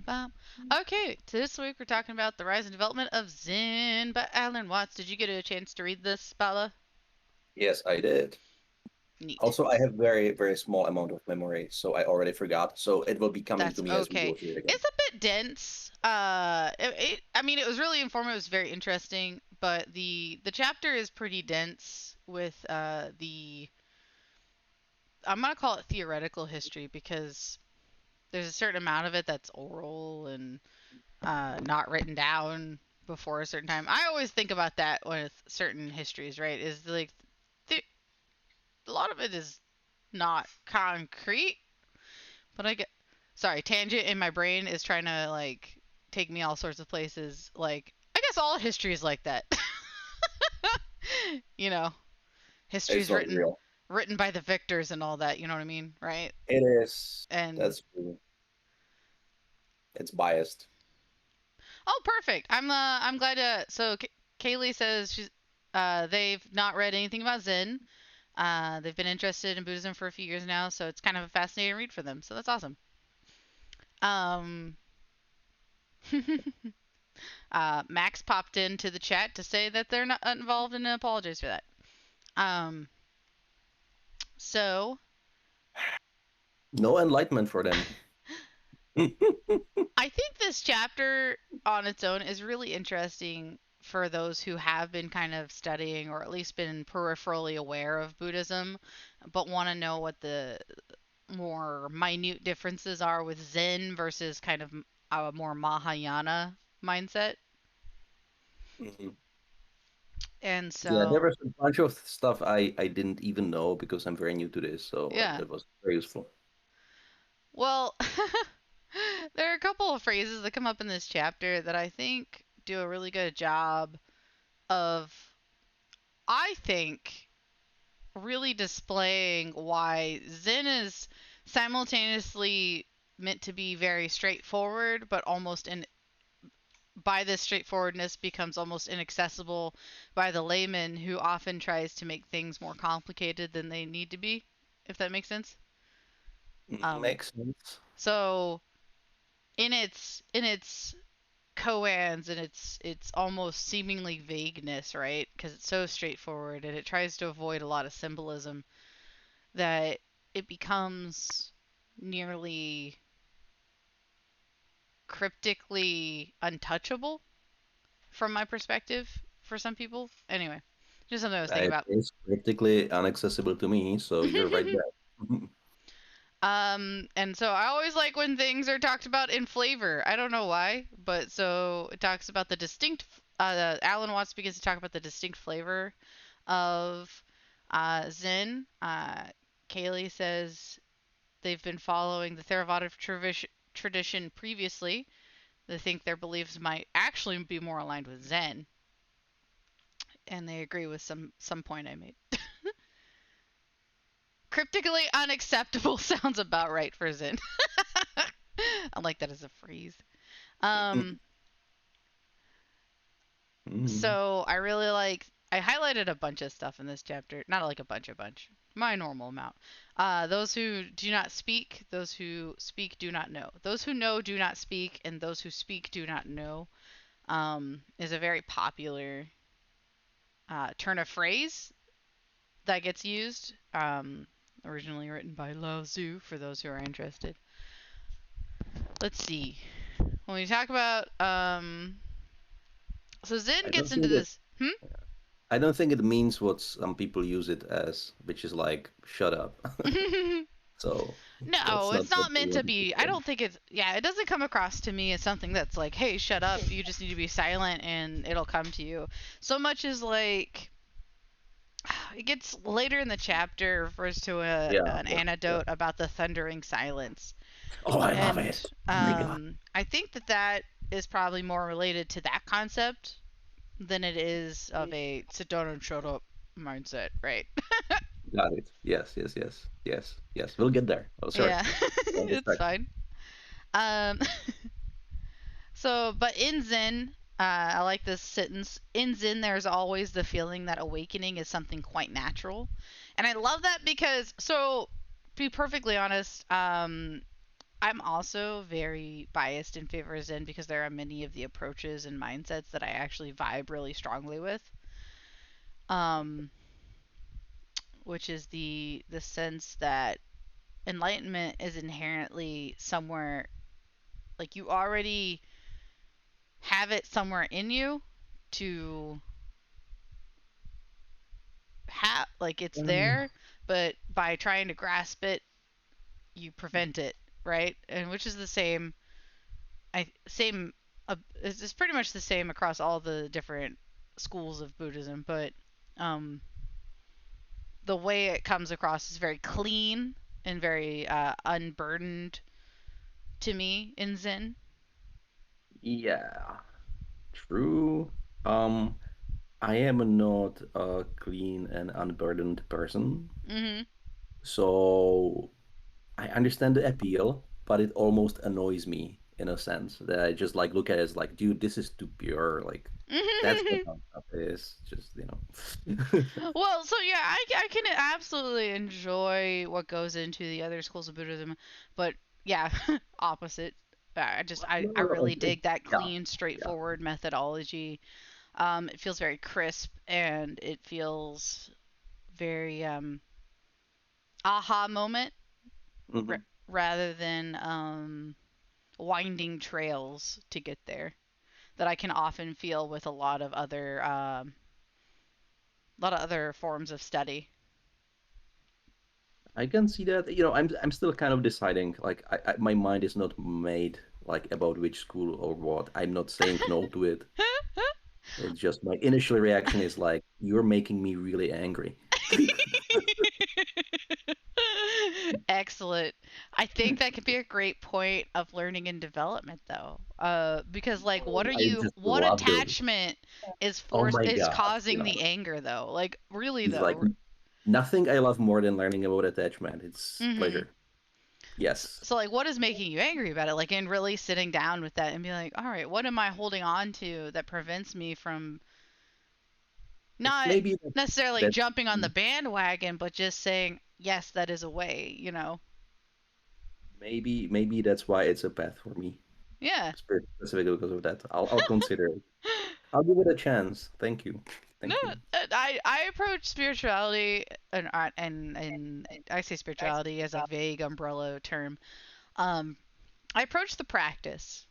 bum. Okay, this week we're talking about the rise and development of Zen by Alan Watts. Did you get a chance to read this, Bala? Yes, I did. Neat. Also, I have very, very small amount of memory, so I already forgot. So it will be coming to That's me as we okay. go through it again. It's a bit dense. I mean, it was really informative. It was very interesting, but the chapter is pretty dense with the I'm gonna call it theoretical history because there's a certain amount of it that's oral and not written down before a certain time. I always think about that with certain histories, right? Is like th- a lot of it is not concrete, but I get sorry, tangent in my brain is trying to like take me all sorts of places. Like I guess all history is like that. you know, history It's is not real. written by the victors and all that. You know what I mean, right? It is. And That's true. It's biased. oh, perfect. I'm glad to. So Kaylee says she's they've not read anything about Zen. They've been interested in Buddhism for a few years now, so it's kind of a fascinating read for them. So that's awesome. Um, Max popped into the chat to say that they're not involved and apologize for that. Um, so No enlightenment for them. I think this chapter on its own is really interesting for those who have been kind of studying or at least been peripherally aware of Buddhism, but want to know what the more minute differences are with Zen versus kind of a more Mahayana mindset. Mhm. And Yeah, there so, was a bunch of stuff I didn't even know because I'm very new to this, so yeah. that was very useful. Well, there are a couple of phrases that come up in this chapter that I think do a really good job of, I think, really displaying why Zen is simultaneously meant to be very straightforward, but almost in by this straightforwardness becomes almost inaccessible by the layman who often tries to make things more complicated than they need to be, if that makes sense. Um, Makes sense. so in its koans and its almost seemingly vagueness, right? Because it's so straightforward and it tries to avoid a lot of symbolism that it becomes nearly cryptically untouchable from my perspective for some people. Anyway, just something I was thinking It about. is practically inaccessible to me, so you're right there. And so I always like when things are talked about in flavor. I don't know why, but so it talks about the distinct. Alan Watts begins to talk about the distinct flavor of Zen. Kaylee says they've been following the Theravada tradition previously. They think their beliefs might actually be more aligned with Zen, and they agree with some point I made. Cryptically unacceptable sounds about right for Zen. I like that as a phrase. Um, Mhm. so I highlighted a bunch of stuff in this chapter. Not like a bunch. My normal amount. Those who do not speak, those who speak do not know. Those who know do not speak, and those who speak do not know. Is a very popular turn of phrase that gets used. Originally written by Lao Tzu, for those who are interested. Let's see. When we talk about so Zen I gets don't into think it. this. Hmm. I don't think it means what some people use it as, which is like "shut up." So that's No, not it's what not they meant to want to be. I say. don't think it's. Yeah, it doesn't come across to me as something that's like, hey, shut up. You just need to be silent and it'll come to you. So much as like. It gets later in the chapter refers to Yeah, an yeah, yeah. anecdote about the thundering silence. Oh, I love And it. Oh my God. I think that is probably more related to that concept than it is of a sit down and shut up mindset, right? Got it. Yes, yes, yes, yes, yes. We'll get there. Oh, sorry. Yeah, Don't it's distract me. fine. Um, but in Zen, I like this sentence. In Zen, there's always the feeling that awakening is something quite natural, and I love that because, so, to be perfectly honest, I'm also very biased in favor of Zen because there are many of the approaches and mindsets that I actually vibe really strongly with. Um, which is the sense that enlightenment is inherently somewhere, like you already have it somewhere in you to have, like it's Um, there, but by trying to grasp it, you prevent it, right? And which is the same, I same, it's pretty much the same across all the different schools of Buddhism, but um, the way it comes across is very clean and very unburdened to me in Zen. yeah, true. Um, I am not a clean and unburdened person, Mhm. so I understand the appeal, but it almost annoys me in a sense that I just like look at it as like, dude, this is too pure. Like, that's what stuff is. Just Well, so yeah, I can absolutely enjoy what goes into the other schools of Buddhism, but yeah, opposite. I No, really like, dig that yeah, clean, yeah. straightforward methodology. It feels very crisp and it feels very aha moment r- Mhm. rather than winding trails to get there that I can often feel with a lot of other forms of study. I can see that. I'm still kind of deciding. Like, my mind is not made like about which school or what. I'm not saying no to it. It's just my initial reaction is like, you're making me really angry. Excellent. I think that could be a great point of learning and development, though. Because like, I just what love the. attachment Oh my is God. causing the anger, though? Like, really, He's like, though. nothing I love more than learning about attachment. It's Mm-hmm. pleasure. Yes. So, like, what is making you angry about it? Like, in really sitting down with that and be like, all right, what am I holding on to that prevents me from It's not maybe necessarily that jumping on the bandwagon, but just saying, yes, that is a way, you know? maybe that's why it's a path for me, Yeah. specifically because of that. I'll consider it. I'll give it a chance. Thank you. No, Thank you. I approach spirituality and I say spirituality as a vague umbrella term. Um, I approach the practice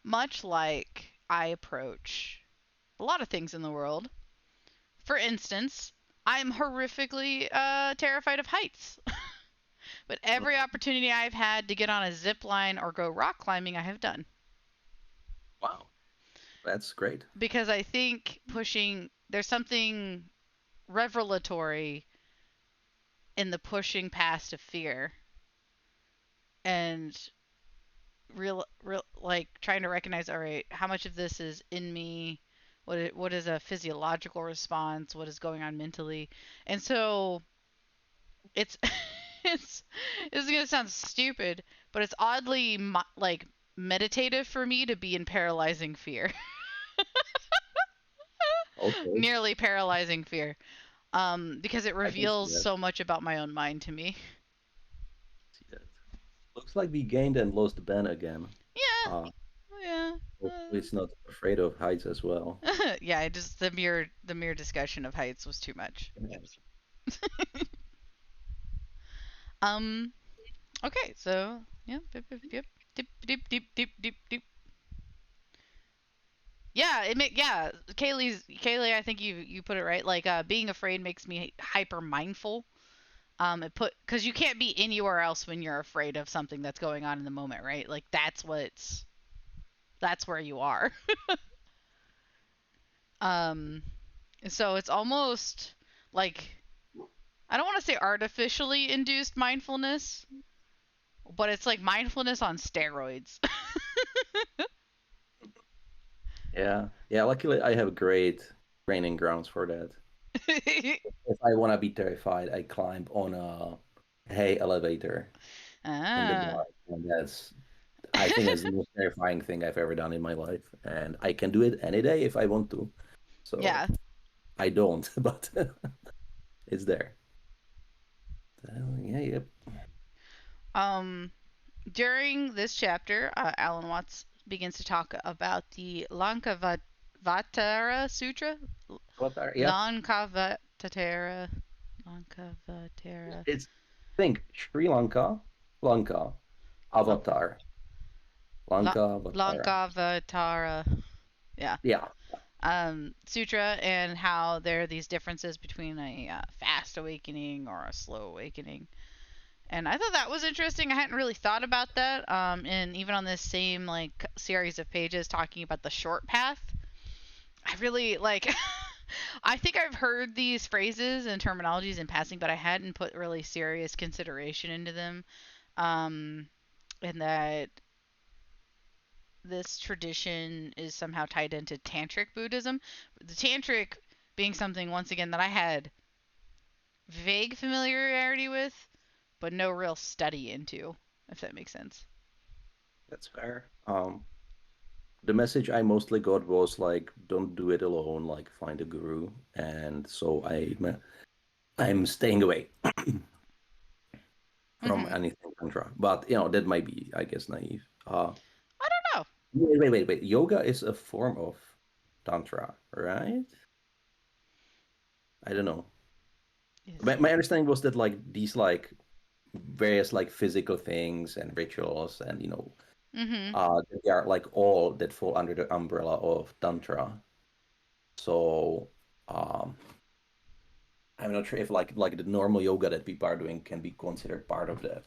much like I approach a lot of things in the world. For instance, I'm horrifically terrified of heights, but every Mhm. opportunity I've had to get on a zip line or go rock climbing, I have done Wow, that's great. because I think pushing there's something revelatory in the pushing past of fear and real like trying to recognize, all right, how much of this is in me, what is a physiological response, what is going on mentally. And so it's it's this is going to sound stupid, but it's oddly like meditative for me to be in paralyzing fear. Okay, Nearly paralyzing fear, because it I can see reveals that. so much about my own mind to me. See that. Looks like we gained and lost Ben again. Yeah, Uh, yeah. Hopefully it's not afraid of heights as well. Yeah, just the mere discussion of heights was too much. Yes. Um. Okay. So yeah. Yep. Yep. Yep. Dip. Dip. Dip. Dip. Dip. Dip. Yeah. Yeah. Kaylee. I think you put it right. Like being afraid makes me hyper mindful. It put because you can't be anywhere else when you're afraid of something that's going on in the moment, right? Like that's where you are. Um. So it's almost like I don't want to say artificially induced mindfulness, but it's like mindfulness on steroids. Yeah. Yeah. Luckily, I have great training grounds for that. If I want to be terrified, I climb on a hay elevator in the Ah. dark, and I think that's the most terrifying thing I've ever done in my life, and I can do it any day if I want to. So Yeah. I don't, but it's there. Yeah, yep. Um During this chapter, Alan Watts begins to talk about the Lankavatara Sutra. What are, yeah, Lankavatara. Lankavatara. it's think Sri Lanka, Lanka, La- Avatar, Lanka, Avatar. Lankavatara. Yeah. Yeah, Sutra, and how there are these differences between a fast awakening or a slow awakening. And I thought that was interesting. I hadn't really thought about that. And even on this same like series of pages talking about the short path, I really like. I think I've heard these phrases and terminologies in passing, but I hadn't put really serious consideration into them. Um, and that this tradition is somehow tied into tantric Buddhism. The tantric being something once again that I had vague familiarity with, but no real study into, if that makes sense. that's fair. The message I mostly got was like, don't do it alone, like find a guru. And so I'm staying away from Mm-hmm. anything tantra. But that might be, I guess, naive. I don't know. Wait. Yoga is a form of tantra, right? I don't know. Is My it? understanding was that like these like various like physical things and rituals and Mm-hmm. they are like all that fall under the umbrella of tantra. So um I'm not sure if like the normal yoga that people are doing can be considered part of that.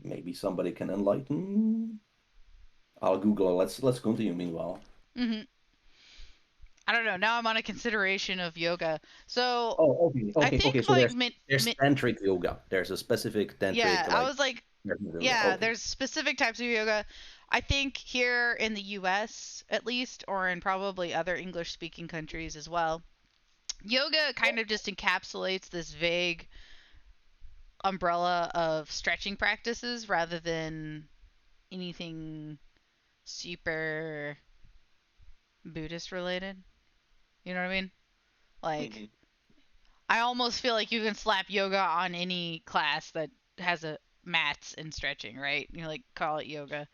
Maybe somebody can enlighten. I'll Google it. Let's continue meanwhile. Mm-hmm. I don't know. Now I'm on a consideration of yoga. So Oh, I think okay. So like there's tantric yoga. There's a specific tantric yeah, I like was like yoga. yeah, Okay. there's specific types of yoga. I think here in the US at least, or in probably other English speaking countries as well, yoga kind of just encapsulates this vague umbrella of stretching practices rather than anything super Buddhist related. You know what I mean? Like, Mhm. I almost feel like you can slap yoga on any class that has a mats and stretching, right? You know, like call it yoga.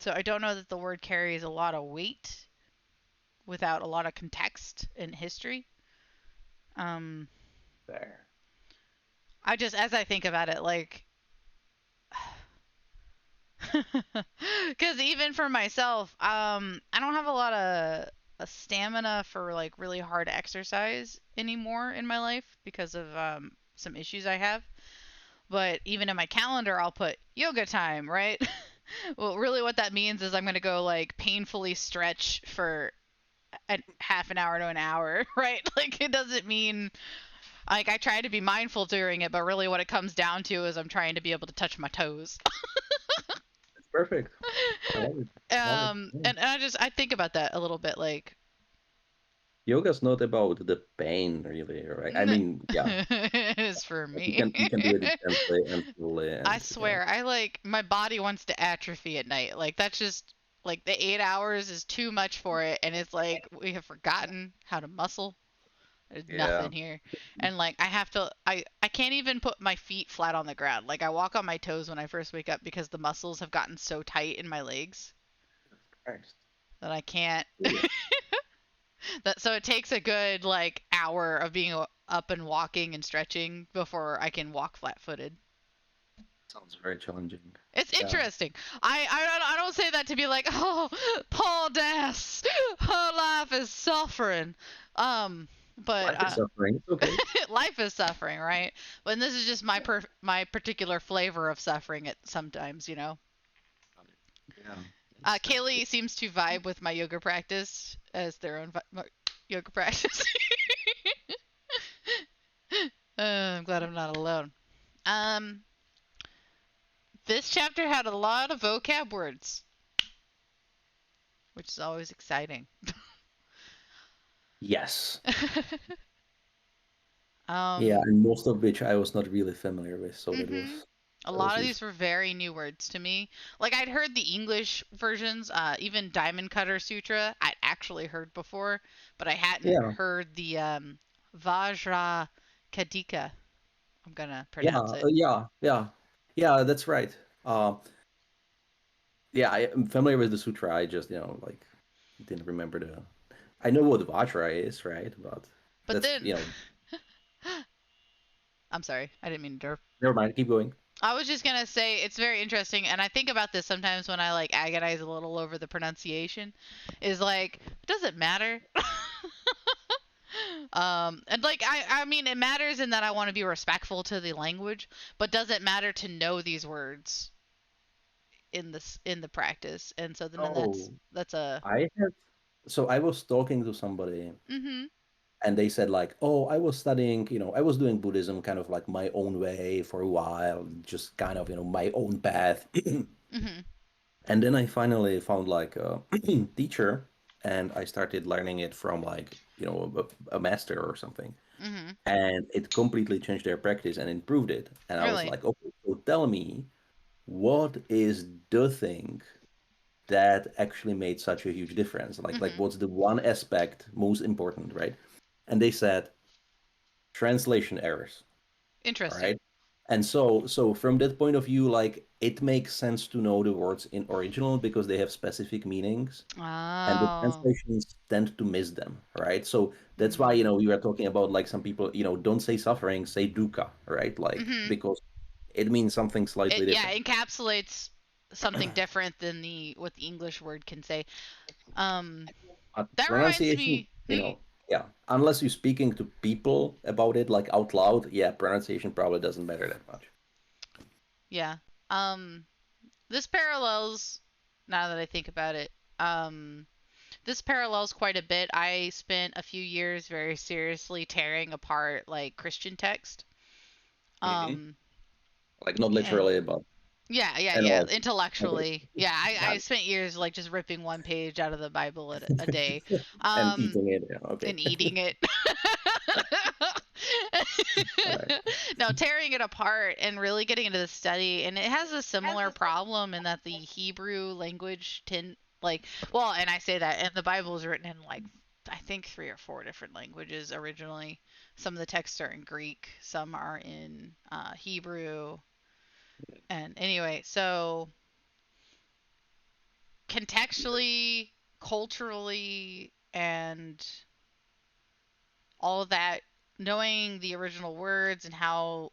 So I don't know that the word carries a lot of weight without a lot of context and history. Um, There. I just, as I think about it, like, because even for myself, I don't have a lot of a stamina for like really hard exercise anymore in my life because of some issues I have. But even in my calendar, I'll put yoga time, right? Well, really, what that means is I'm gonna go like painfully stretch for a half an hour to an hour, right? Like it doesn't mean like I try to be mindful during it, but really what it comes down to is I'm trying to be able to touch my toes. It's perfect. I love it. Love it. Yeah. And I think about that a little bit, like Yoga's not about the pain, really, right? I mean, yeah, it's for me. you can do it gently and slowly, I and swear, I like my body wants to atrophy at night. Like that's just like the 8 hours is too much for it, and it's like we have forgotten how to muscle. There's yeah, nothing here. And like I can't even put my feet flat on the ground. Like I walk on my toes when I first wake up because the muscles have gotten so tight in my legs Christ. that I can't Yeah, that so it takes a good like hour of being up and walking and stretching before I can walk flat-footed. sounds very challenging. It's Yeah, interesting. I don't say that to be like, "Oh, Paul Dass, her life is suffering." But life is suffering. It's okay. life is suffering, right? But this is just my particular flavor of suffering. At sometimes, you know. Yeah, understandable. Kaylee seems to vibe with my yoga practice as their own yoga practice. I'm glad I'm not alone. Um, this chapter had a lot of vocab words, which is always exciting. Yes. Yeah, um, and most of which I was not really familiar with, so hmm A that was lot of these useful. were very new words to me. Like I'd heard the English versions, even Diamond Cutter Sutra, I'd actually heard before, but I hadn't Yeah, heard the Vajra Kadika. I'm gonna yeah, pronounce it. yeah. Yeah, that's right. Yeah, I am familiar with the sutra. I just, like didn't remember the. I know what Vajra is, right? But But that's, then I'm sorry, I didn't mean to interrupt. never mind. Keep going. I was just gonna say it's very interesting, and I think about this sometimes when I like agonize a little over the pronunciation. Is like, does it matter? And like I mean, it matters in that I want to be respectful to the language, but does it matter to know these words in the practice? And so then Oh, that's a I have. So I was talking to somebody, mhm and they said like, "Oh, I was studying. I was doing Buddhism kind of like my own way for a while, just kind of my own path." mhm And then I finally found like a teacher, and I started learning it from like a master or something, mhm. and it completely changed their practice and improved it. And I was Really? like, okay, so tell me, what is the thing that actually made such a huge difference? Like Mhm. what's the one aspect most important, right? And they said translation errors. All Interesting. right. And so from that point of view, like it makes sense to know the words in original because they have specific meanings and the Oh. translations tend to miss them, right? So that's why, Mm. we were talking about like some people, don't say suffering, say dukkha, right? Like Mhm. because it means something It slightly yeah different. encapsulates something different than the what the English word can say. Um, that reminds Pronunciation, me. Hmm? yeah, unless you're speaking to people about it like out loud, yeah, pronunciation probably doesn't matter that much. Yeah. Um, this parallels. Now that I think about it, um, this parallels quite a bit. I spent a few years very seriously tearing apart like Christian text. Hmm. Um, Like not eh, literally, but yeah, yeah, yeah. analogy. Okay, Intellectually, yeah. got I spent years like just ripping one page out of the Bible a day. it. And Um, eating it, yeah, okay. and eating it. All right. No, tearing it apart and really getting into the study, and it has a similar problem in that the Hebrew language well, and I say that, and the Bible is written in like I think three or four different languages originally. Some of the texts are in Greek, some are in Hebrew, and anyway, so contextually, culturally, and all of that, knowing the original words and how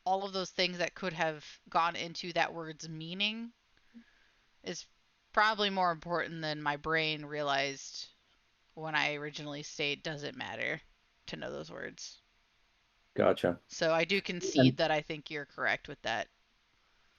all of those things that could have gone into that word's meaning is probably more important than my brain realized when I originally state doesn't matter to know those words. Gotcha. So I do And concede that I think you're correct with that.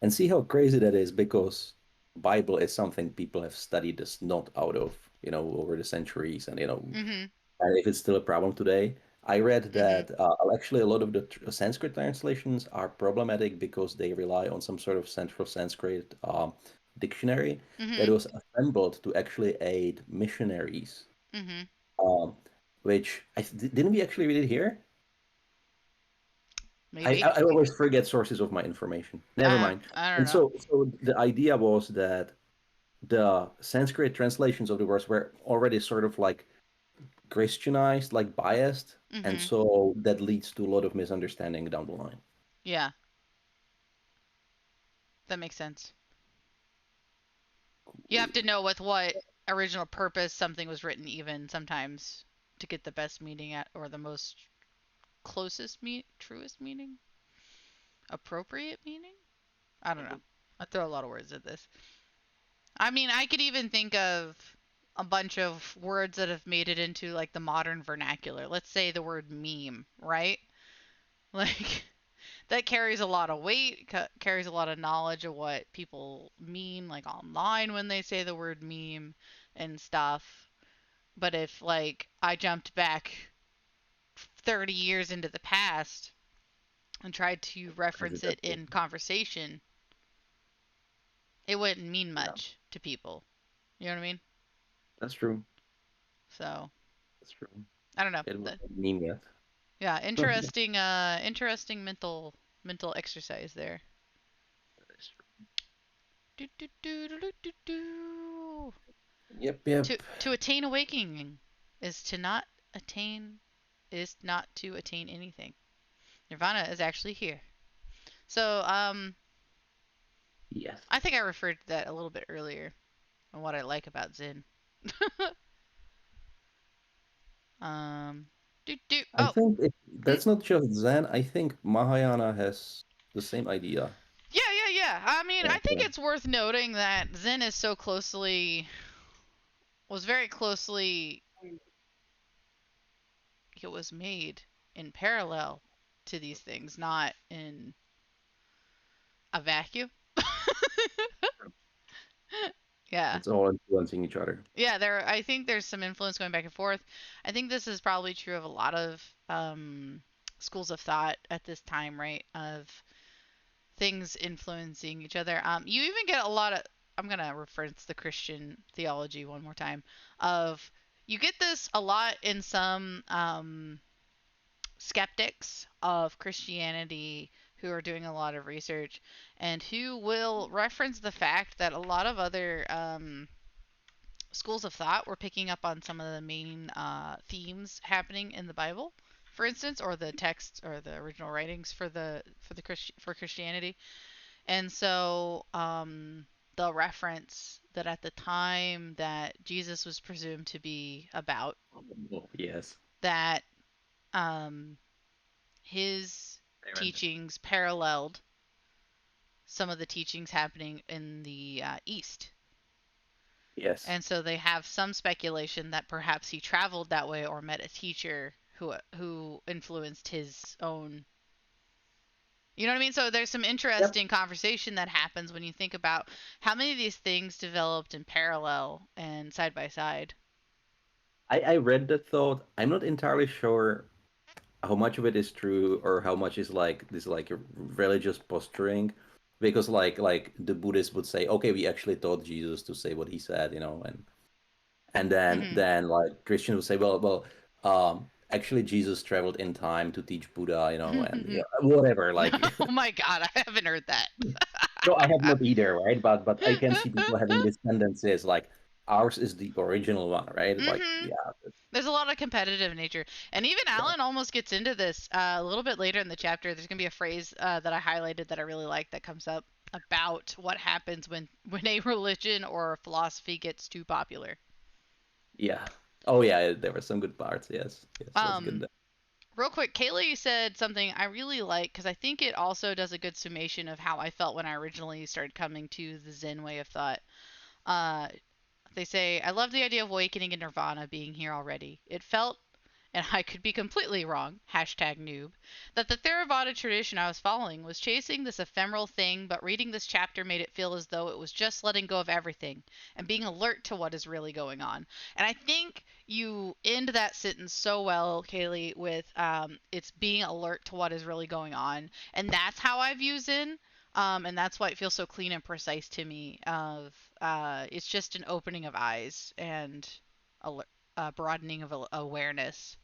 and see how crazy that is because Bible is something people have studied this not out of, over the centuries and Mhm. and if it's still a problem today. I read Mhm. that actually a lot of the Sanskrit translations are problematic because they rely on some sort of central Sanskrit dictionary that Mhm. was assembled to actually aid missionaries, Mhm. um, which didn't we actually read it here? Maybe. I always forget sources of my information. Never mind. I don't And know. so the idea was that the Sanskrit translations of the words were already sort of like Christianized, like biased, and Mhm. so that leads to a lot of misunderstanding down the line. Yeah, that makes sense. You have to know with what original purpose something was written even sometimes to get the best meaning at or the most truest meaning, appropriate meaning. I don't know. I throw a lot of words at this. I mean, I could even think of a bunch of words that have made it into like the modern vernacular. Let's say the word meme, right? Like that carries a lot of weight, carries a lot of knowledge of what people mean like online when they say the word meme and stuff. But if like I jumped back 30 years into the past and tried to Is it reference that it in conversation, it wouldn't mean Yeah, much to people. You know what I mean? that's true. So That's true. I don't know. It wasn't meme yet. Yeah, interesting mental exercise there. That's true. Do, do, do, do, do, do, do. Yep, yep. To attain awakening is to not attain is not to attain anything. Nirvana is actually here. So Yes. I think I referred to that a little bit earlier on what I like about Zen. um, I oh, think hmm? that's not just Zen. I think Mahayana has the same idea. Yeah, yeah, yeah. I mean, Yeah, I think yeah. it's worth noting that Zen is so closely was very closely it was made in parallel to these things, not in a vacuum. Yeah. It's all influencing each other. Yeah, there I think there's some influence going back and forth. I think this is probably true of a lot of schools of thought at this time, right? Of things influencing each other. You even get a lot of I'm going to reference the Christian theology one more time of you get this a lot in some skeptics of Christianity who are doing a lot of research and who will reference the fact that a lot of other schools of thought were picking up on some of the main themes happening in the Bible, for instance, or the texts or the original writings for Christianity, and so they'll reference that at the time that Jesus was presumed to be about, Oh, yes. that um, his Amen. teachings paralleled some of the teachings happening in the East. Yes. And so they have some speculation that perhaps he traveled that way or met a teacher who influenced his own. You know what I mean? So there's some Yep. interesting conversation that happens when you think about how many of these things developed in parallel and side by side. I read that thought. I'm not entirely sure how much of it is true or how much is like this like religious posturing, because like the Buddhists would say, okay, we actually taught Jesus to say what he said, and then Mhm. then like Christians would say, well, actually Jesus traveled in time to teach Buddha, and whatever. Like, Oh my god, I haven't heard that. no, I have not either, right? But I can see people having these tendencies, like ours is the original one, right? Like, Mhm. yeah, There's a lot of competitive nature. And even yeah, Alan almost gets into this a little bit later in the chapter. There's going to be a phrase that I highlighted that I really like that comes up about what happens when a religion or a philosophy gets too popular. yeah. Oh yeah, there were some good parts. Yes, yes, let's get Um, that. real quick, Kaylee said something I really like because I think it also does a good summation of how I felt when I originally started coming to the Zen way of thought. Uh, They say, I love the idea of awakening and nirvana being here already. It felt, and I could be completely wrong, hashtag noob, that the Theravada tradition I was following was chasing this ephemeral thing, but reading this chapter made it feel as though it was just letting go of everything and being alert to what is really going on. And I think you end that sentence so well, Kaylee, with it's being alert to what is really going on. And that's how I view Zen. And that's why it feels so clean and precise to me. Of it's just an opening of eyes and a broadening of awareness.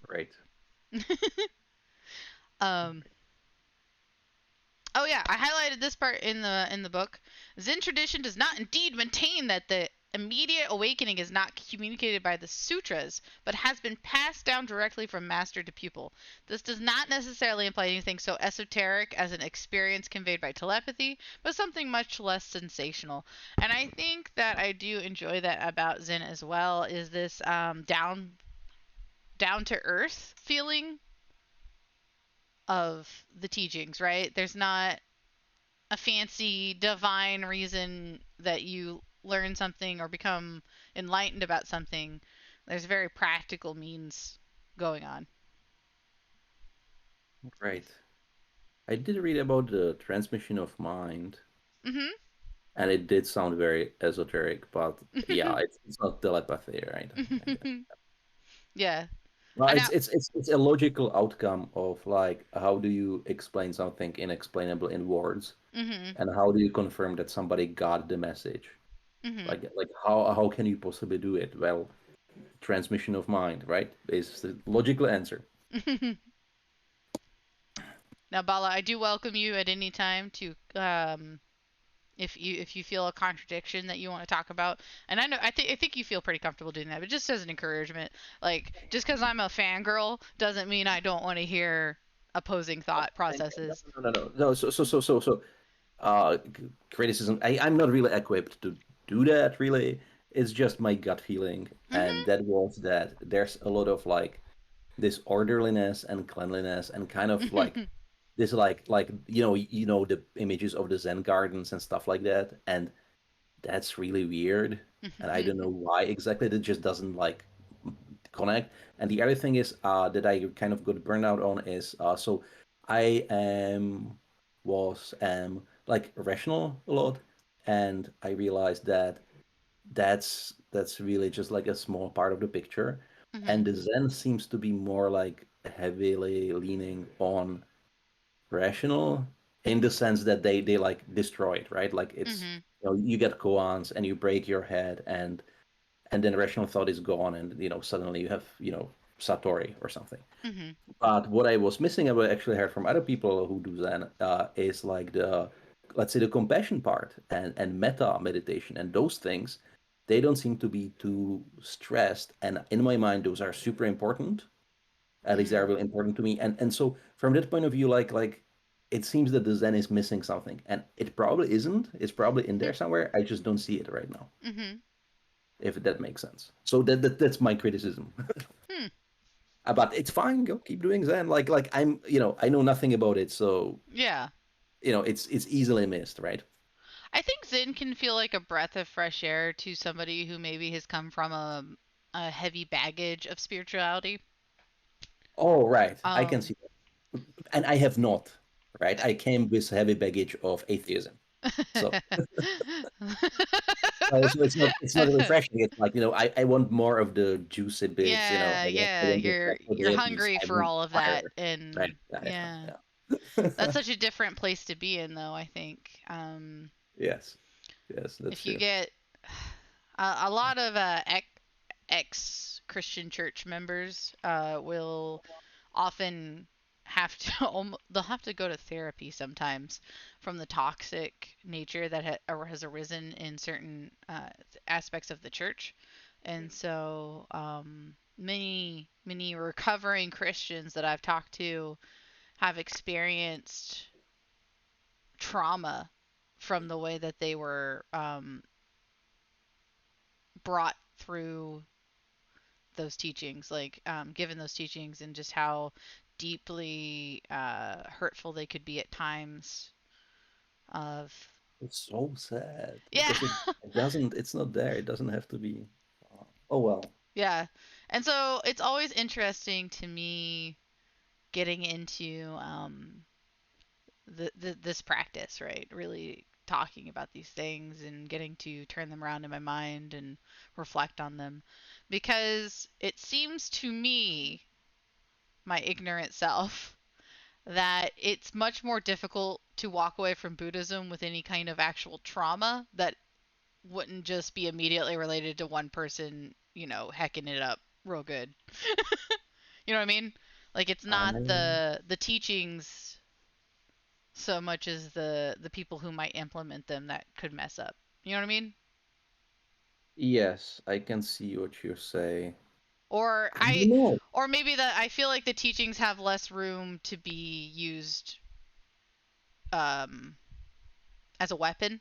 Right. um, oh yeah, I highlighted this part in the book. Zen tradition does not indeed maintain that the immediate awakening is not communicated by the sutras, but has been passed down directly from master to pupil. This does not necessarily imply anything so esoteric as an experience conveyed by telepathy, but something much less sensational. And I think that I do enjoy that about Zen as well. Is this down to earth feeling of the teachings, right? There's not a fancy divine reason that you learn something or become enlightened about something. There's very practical means going on. Right. I did read about the transmission of mind, Mhm. and it did sound very esoteric, but yeah, it's not telepathy, right? I guess. Yeah. Well, And it's now it's it's it's a logical outcome of like how do you explain something inexplainable in words, mhm. and how do you confirm that somebody got the message? Mhm. Like how can you possibly do it? Well, transmission of mind, right? Is the logical answer. Now Bala, I do welcome you at any time to if you feel a contradiction that you want to talk about. And I think you feel pretty comfortable doing that, but just as an encouragement, like just because I'm a fangirl doesn't mean I don't want to hear opposing I thought think no, processes. no, no, no, no. Criticism. I'm not really equipped to do that. Really, it's just my gut feeling, and Mhm. that was that there's a lot of like this orderliness and cleanliness and kind of like this like the images of the Zen gardens and stuff like that, and that's really weird, and I don't know why exactly. That just doesn't like connect. And the other thing is that I kind of got burnout on is so I was like rational a lot, and I realized that that's really just like a small part of the picture, and Mhm. the Zen seems to be more like heavily leaning on rational in the sense that they like destroy it, right? Like it's Mhm. you get koans and you break your head, and then rational thought is gone, and suddenly you have satori or something. Mhm. But what I was missing, I actually heard from other people who do Zen, is like the, let's say, the compassion part and metta meditation and those things. They don't seem to be too stressed, and in my mind, those are super important. At least they're Mhm. really important to me. And so from that point of view, like it seems that the Zen is missing something, and it probably isn't. It's probably in there somewhere. I just don't see it right now, Mhm. if that makes sense. So that's my criticism. Hmm. But it's fine. Go keep doing Zen. Like I know nothing about it, so Yeah. it's easily missed, right? I think Zen can feel like a breath of fresh air to somebody who maybe has come from a heavy baggage of spirituality. Oh, right. I can Um see that, and I have not. Right, I came with heavy baggage of atheism, so so it's not refreshing. It's like I want more of the juicy bits. yeah, I yeah, want the you're possibilities. hungry I for want all of that, fire. Right? and Yeah, yeah. yeah, That's yeah. such a different place to be in, though, I think. Yes, yes, that's If you true. get a lot of ex Christian church members will often have to they'll have to go to therapy sometimes from the toxic nature that has arisen in certain aspects of the church, and so many recovering Christians that I've talked to have experienced trauma from the way that they were brought through those teachings, like given those teachings, and just how deeply hurtful they could be at times. Of It's so sad yeah, because it doesn't. It's not there. It doesn't have to be. Oh well. yeah, and so it's always interesting to me getting into this practice, right? Really talking about these things and getting to turn them around in my mind and reflect on them, because it seems to me, my ignorant self, that it's much more difficult to walk away from Buddhism with any kind of actual trauma that wouldn't just be immediately related to one person, hecking it up real good. You know what I mean? Like it's not I the teachings so much as the people who might implement them that could mess up. You know what I mean? Yes, I can see what you say. Or I I don't know. or maybe that I feel like the teachings have less room to be used um as a weapon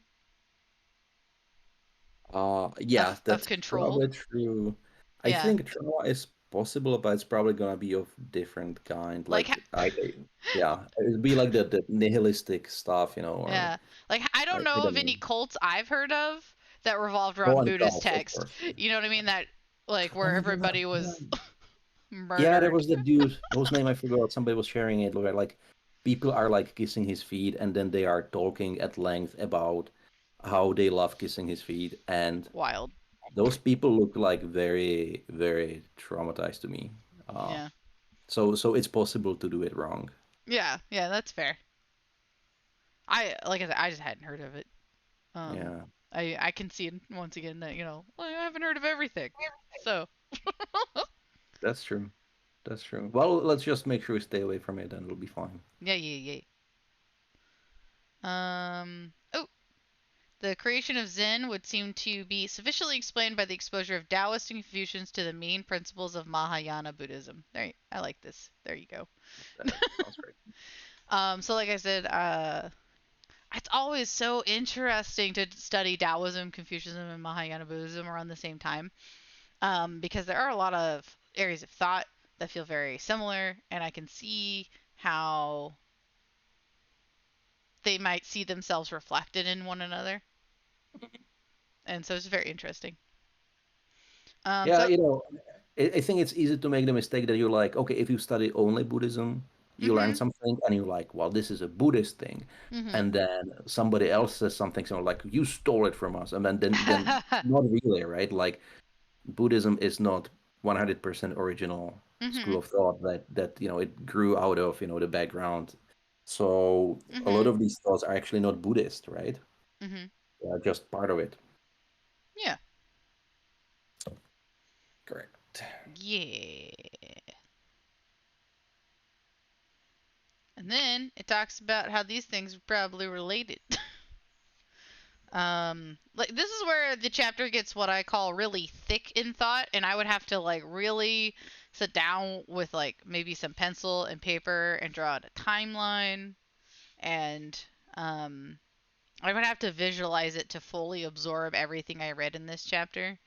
Yeah, of that's control. probably true. I Yeah. think trauma is possible, but it's probably gonna be of different kind. Like Yeah, it'd be like the nihilistic stuff, or yeah. Like I don't I know don't of know. any cults I've heard of that revolved Oh, around and Buddhist cults, of text. course. You know what I mean? That like where Oh, everybody yeah. was Yeah, there murdered. was that dude whose name I forgot. Somebody was sharing it where like people are like kissing his feet, and then they are talking at length about how they love kissing his feet, and Wild. those people look like very, very traumatized to me. Uh, Yeah. so it's possible to do it wrong. Yeah, yeah, that's fair. Like I said, I just hadn't heard of it. Um Yeah, I can see once again that, well, I haven't heard of everything. So, that's true. That's true. Well, let's just make sure we stay away from it, and it'll be fine. yeah, yeah, yeah. Oh, The creation of Zen would seem to be sufficiently explained by the exposure of Taoist and Confucians to the main principles of Mahayana Buddhism. I like this. There you go. That sounds great. So like I said, it's always so interesting to study Taoism, Confucianism, and Mahayana Buddhism around the same time, because there are a lot of areas of thought that feel very similar, and I can see how they might see themselves reflected in one another, and so it's very interesting. Yeah, So. you know, I think it's easy to make the mistake that you're like, okay, if you study only Buddhism, you learn Mhm. something and you're like, well, this is a Buddhist thing. Mhm. And then somebody else says something, so like, you stole it from us. And then not really, right? Like Buddhism is not 100% original school mhm. of thought that, it grew out of, the background. So a lot Mhm. of these thoughts are actually not Buddhist, right? Mhm. They are just part of it. Yeah. Correct. Yeah. And then it talks about how these things are probably related. Like this is where the chapter gets what I call really thick in thought, and I would have to like really sit down with like maybe some pencil and paper and draw out a timeline, and um I would have to visualize it to fully absorb everything I read in this chapter.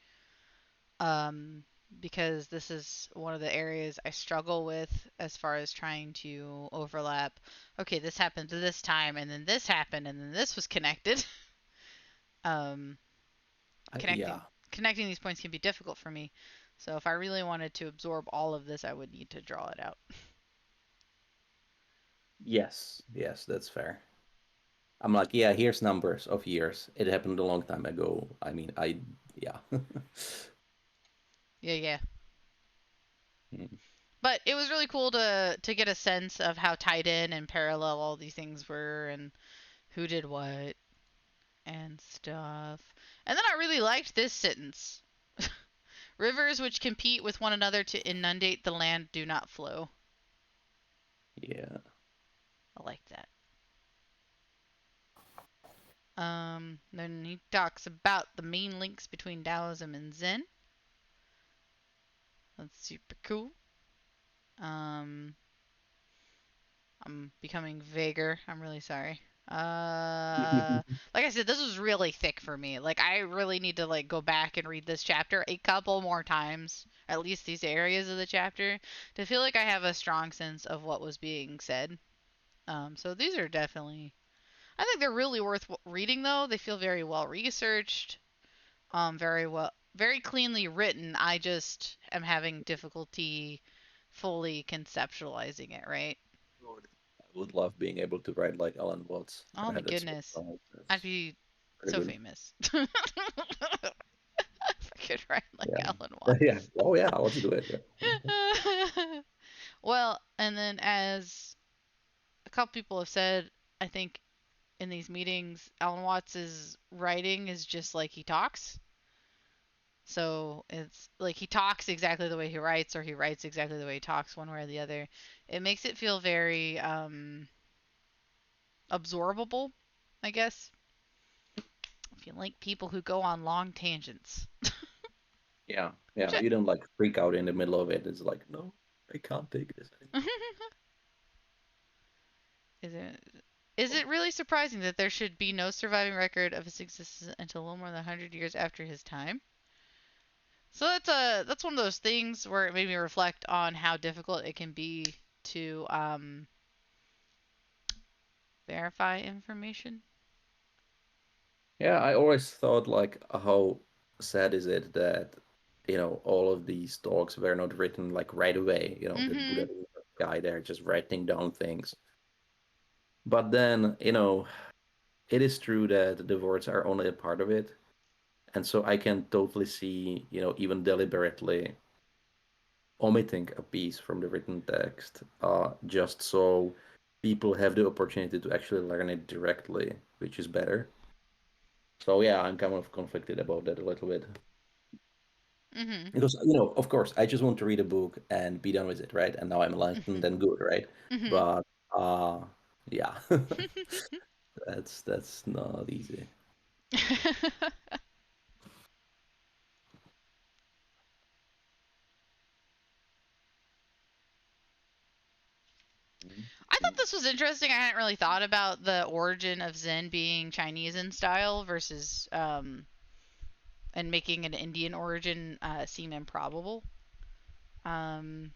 Um because this is one of the areas I struggle with as far as trying to overlap. Okay, this happened to this time, and then this happened, and then this was connected. um connecting Yeah. connecting these points can be difficult for me. So if I really wanted to absorb all of this, I would need to draw it out. Yes. Yes, that's fair. I'm like, yeah, here's numbers of years. It happened a long time ago. I mean, yeah. Yeah, yeah. Mm. But it was really cool to get a sense of how tied in and parallel all these things were, and who did what and stuff. And then I really liked this sentence. Rivers which compete with one another to inundate the land do not flow. Yeah. I like that. Then he talks about the main links between Taoism and Zen. That's super cool. Um, I'm becoming vaguer. I'm really sorry. Like I said, this was really thick for me. Like I really need to like go back and read this chapter a couple more times, at least these areas of the chapter, to feel like I have a strong sense of what was being said. So these are definitely, I think they're really worth reading though. They feel very well researched, very cleanly written. I just am having difficulty fully conceptualizing it, right? Lord. I would love being able to write like Alan Watts. Oh my That's goodness. I'd that's be pretty so good. famous. If I could write like Yeah. Alan Yeah. Watts. Oh yeah, let's do it. Yeah. Well, and then as a couple people have said, I think in these meetings, Alan Watts's writing is just like he talks. So it's like he talks exactly the way he writes, or he writes exactly the way he talks, one way or the other. It makes it feel very absorbable, I guess. If you like people who go on long tangents. Yeah. Which Yeah. You don't like freak out in the middle of it. It's like, no, I can't take this anymore. is it really surprising that there should be no surviving record of his existence until a little more than 100 years after his time? So that's one of those things where it made me reflect on how difficult it can be to verify information. Yeah, I always thought like how sad is it that all of these talks were not written like right away, that Buddha Mhm. guy there just writing down things. But then, it is true that the words are only a part of it. And so I can totally see, even deliberately omitting a piece from the written text, just so people have the opportunity to actually learn it directly, which is better. So yeah, I'm kind of conflicted about that a little bit. Mhm. Because, of course, I just want to read a book and be done with it, right? And now I'm enlightened Mhm. and good, right? Mhm. But yeah, that's not easy. I thought this was interesting. I hadn't really thought about the origin of Zen being Chinese in style versus and making an Indian origin seem improbable. Um,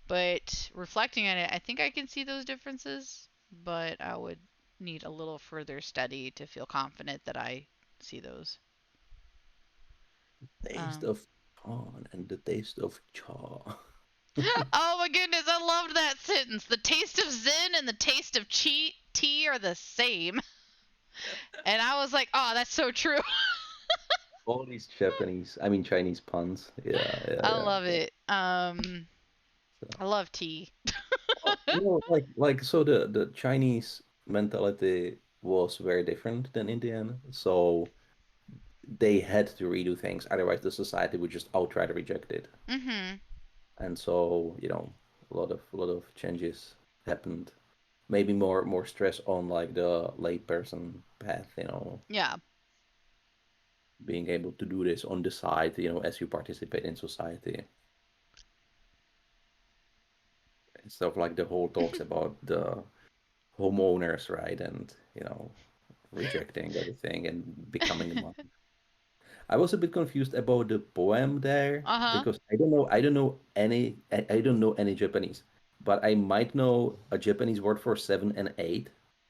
but reflecting on it, I think I can see those differences, but I would need a little further study to feel confident that I see those. Taste Um, of corn and the taste of chaw. oh my goodness, I loved that sentence. The taste of Zen and the taste of tea are the same. And I was like, oh, that's so true. All these Japanese, I mean Chinese puns. Yeah, yeah, I yeah. love Yeah. it. So, I love tea. well, like so the Chinese mentality was very different than Indian. So they had to redo things, otherwise the society would just outright reject it. Mhm. And so, a lot of changes happened. Maybe more stress on like the layperson path, Yeah. being able to do this on the side, as you participate in society. Instead of like the whole talks about the homeowners, right? And, rejecting everything and becoming a monk. I was a bit confused about the poem there Uh huh. because I don't know any Japanese, but I might know a Japanese word for 7 and 8,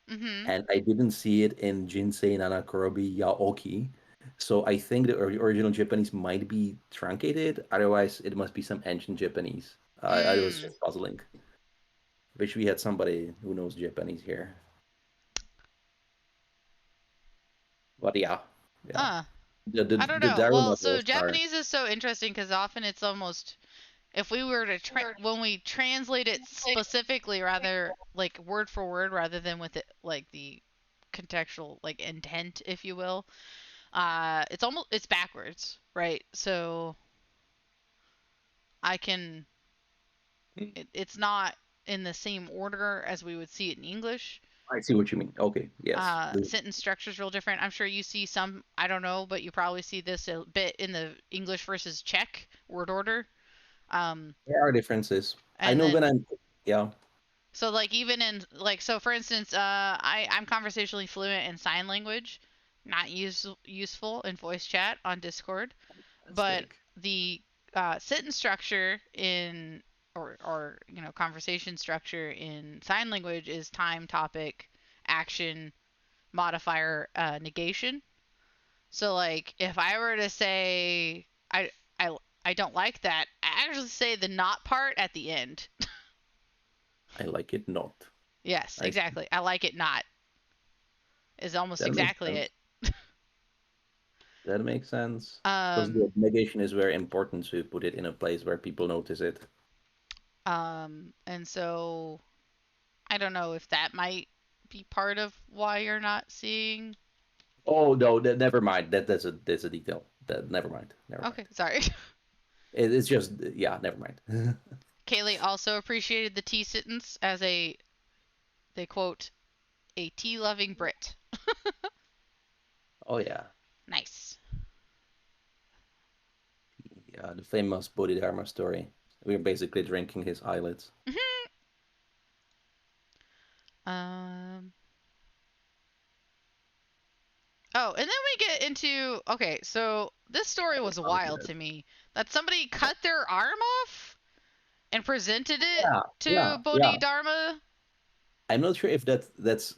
Mhm. and I didn't see it in Jinsei Nana Kurobi Yaoki. So I think the original Japanese might be truncated. Otherwise, it must be some ancient Japanese. I was Mm. just puzzling. Wish we had somebody who knows Japanese here. But yeah, yeah. Huh. The the, I don't the know. Well, Daruma so girls are. Japanese is so interesting because often it's almost if we were to when we translate it specifically, rather like word for word, rather than with it like the contextual like intent, if you will. It's backwards, right? So I can it's not in the same order as we would see it in English. I see what you mean. Okay, yes. Sentence structure is real different. I'm sure you see some, I don't know, but you probably see this a bit in the English versus Czech word order. Um, There are differences. I and know when then I'm, yeah, so like even in like so for instance, I'm conversationally fluent in sign language, not useful in voice chat on Discord, but fantastic. the sentence structure in or conversation structure in sign language is time, topic, action, modifier, negation. So like if I were to say I I don't like that, I actually say the not part at the end. I like it not. Yes, I see. exactly. I like it not is almost That makes exactly sense. it. That makes sense. Because the Um negation is very important to put it in a place where people notice it. and so I don't know if that might be part of why you're not seeing. Oh no, never mind. That's a detail. That never mind. Never mind. Okay, sorry. It's just yeah, never mind. Kaylee also appreciated the tea sentence as they quote a tea loving Brit. Oh yeah, Nice. yeah. The famous Bodhidharma story. We're basically drinking his eyelids. um Oh, and then we get into okay, so this story was wild to me that somebody cut their arm off and presented it Yeah, to yeah, yeah. Bodhidharma. I'm not sure if that's.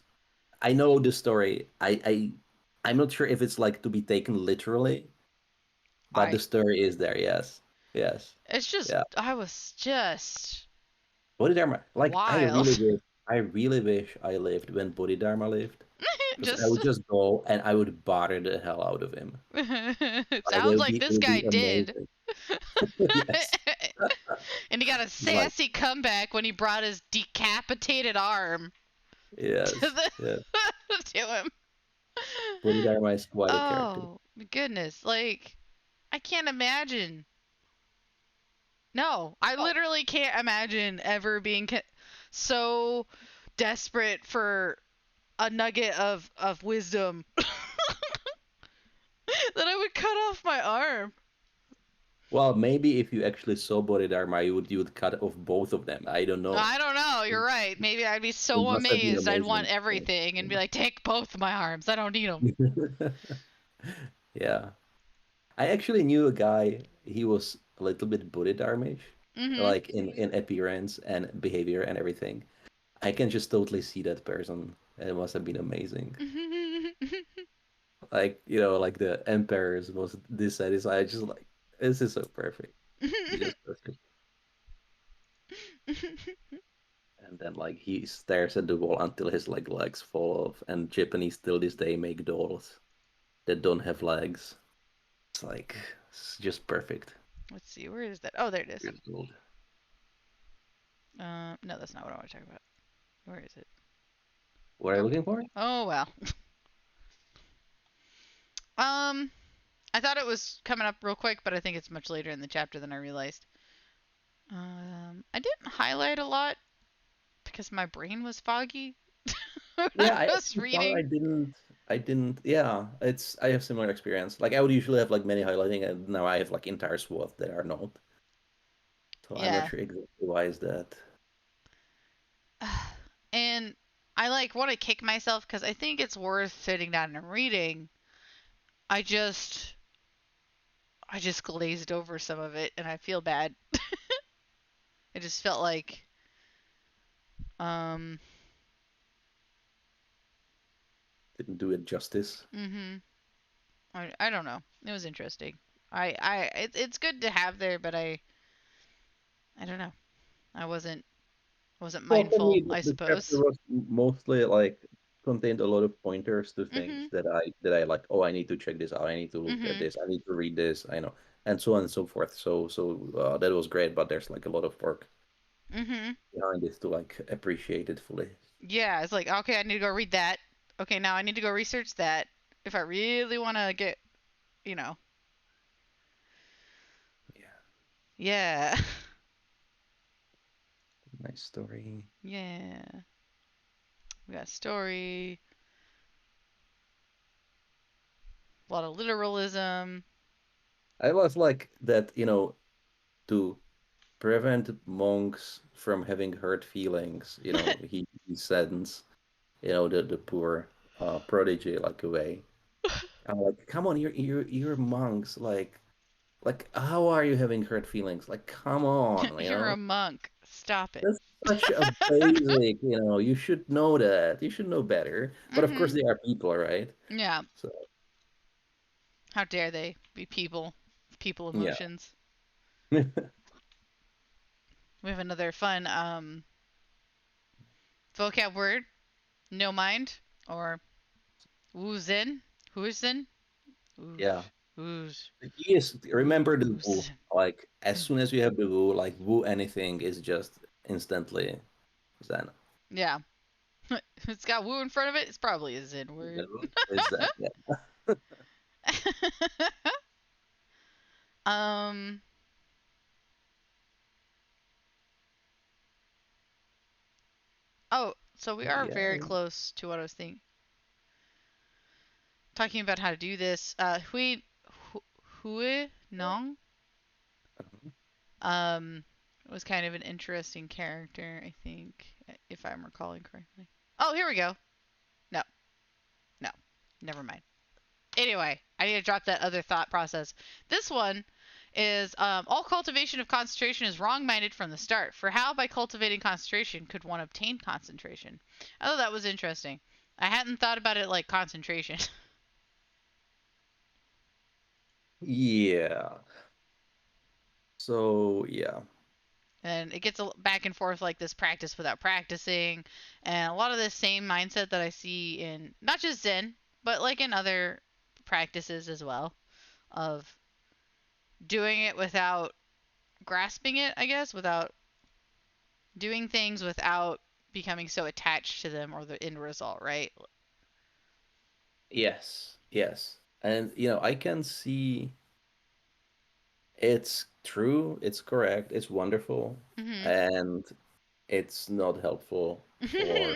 I know the story. I'm not sure if it's like to be taken literally, but the I story is there. Yes, yes, it's just yeah. I was just Bodhidharma. Like wild. I really wish I lived when Bodhidharma lived, because I Just would just go and I would bother the hell out of him. it Like it sounds would like be it this would guy be did. amazing. Yes. And he got a Like sassy comeback when he brought his decapitated arm to yes, the yeah. to him. Bodhidharma is quite a character. Oh goodness, like I can't imagine. No, I Oh, literally can't imagine ever being so desperate for a nugget of wisdom. cut off my arm. Well, maybe if you actually saw Bodhidharma, you would cut off both of them. I don't know. I don't know. You're right. Maybe I'd be It so must have been amazed. I'd want amazing. everything and be like, take both my arms. I don't need them. Yeah. I actually knew a guy, he was a little bit Bodhidharmish, Mm like in appearance and behavior and everything. I can just totally see that person. It must have been amazing. hmm. Like, like the emperors was dissatisfied. Just like, this is so perfect. He's just perfect. And then like he stares at the wall until his like legs fall off. And Japanese till this day make dolls that don't have legs. It's like it's just perfect. Let's see. Where is that? Oh, there it is. Years old. No, that's not what I want to talk about. Where is it? What are you Nope. looking for? Oh well. Um, I thought it was coming up real quick, but I think it's much later in the chapter than I realized. I didn't highlight a lot because my brain was foggy when I Yeah, I was actually thought I reading. didn't. I didn't. Yeah, I have similar experience. Like I would usually have like many highlighting, and now I have like entire swath that are not. So I'm not Yeah. sure exactly why is that. And I like want to kick myself because I think it's worth sitting down and reading. I just I just glazed over some of it and I feel bad. I just felt like um Didn't do it justice. mhm. I don't know. It was interesting. It's good to have there, but I don't know. I wasn't Well, for me, mindful, I the chapter suppose. was mostly like contained a lot of pointers to things Mhm. that I like. Oh, I need to check this out. I need to look at Mhm. this. I need to read this. I know, and so on and so forth. So that was great, but there's like a lot of work Mhm. behind this to like appreciate it fully. Yeah, it's like okay, I need to go read that. Okay, now I need to go research that if I really want to get, you know. Yeah, Yeah. nice story. Yeah. We got story, a lot of literalism. I was like that, to prevent monks from having hurt feelings, he sends, the poor prodigy like away. I'm like, come on, you're monks. Like how are you having hurt feelings? Like, come on, You're a monk. Stop it. That's such a basic, you should know that. You should know better. But of course Mhm. they are people, right? Yeah. So How dare they be people? People yeah. emotions. We have another fun vocab word. No mind or woozen. Woozen. Yeah. Ooze. Ooze. The key is remember the woo. Woozen. Like as soon as you have the woo, like woo anything is just instantly Zen. Yeah. It's got woo in front of it. It's probably a Zen The word. woo is Zen. Yeah. um. Oh, so we are Yeah. very close to what I was thinking. Talking about how to do this. Hui Nong um was kind of an interesting character, I think, if I'm recalling correctly. Oh, here we go. No, no, never mind. Anyway, I need to drop that other thought process. This one is all cultivation of concentration is wrong-minded from the start. For how by cultivating concentration could one obtain concentration? I thought that was interesting. I hadn't thought about it like concentration. Yeah. So yeah. And it gets back and forth like this practice without practicing, and a lot of the same mindset that I see in not just Zen, but like in other practices as well, of doing it without grasping it, I guess, without doing things without becoming so attached to them or the end result, right? Yes. Yes. And I can see it's true, it's correct, it's wonderful, Mhm. and it's not helpful for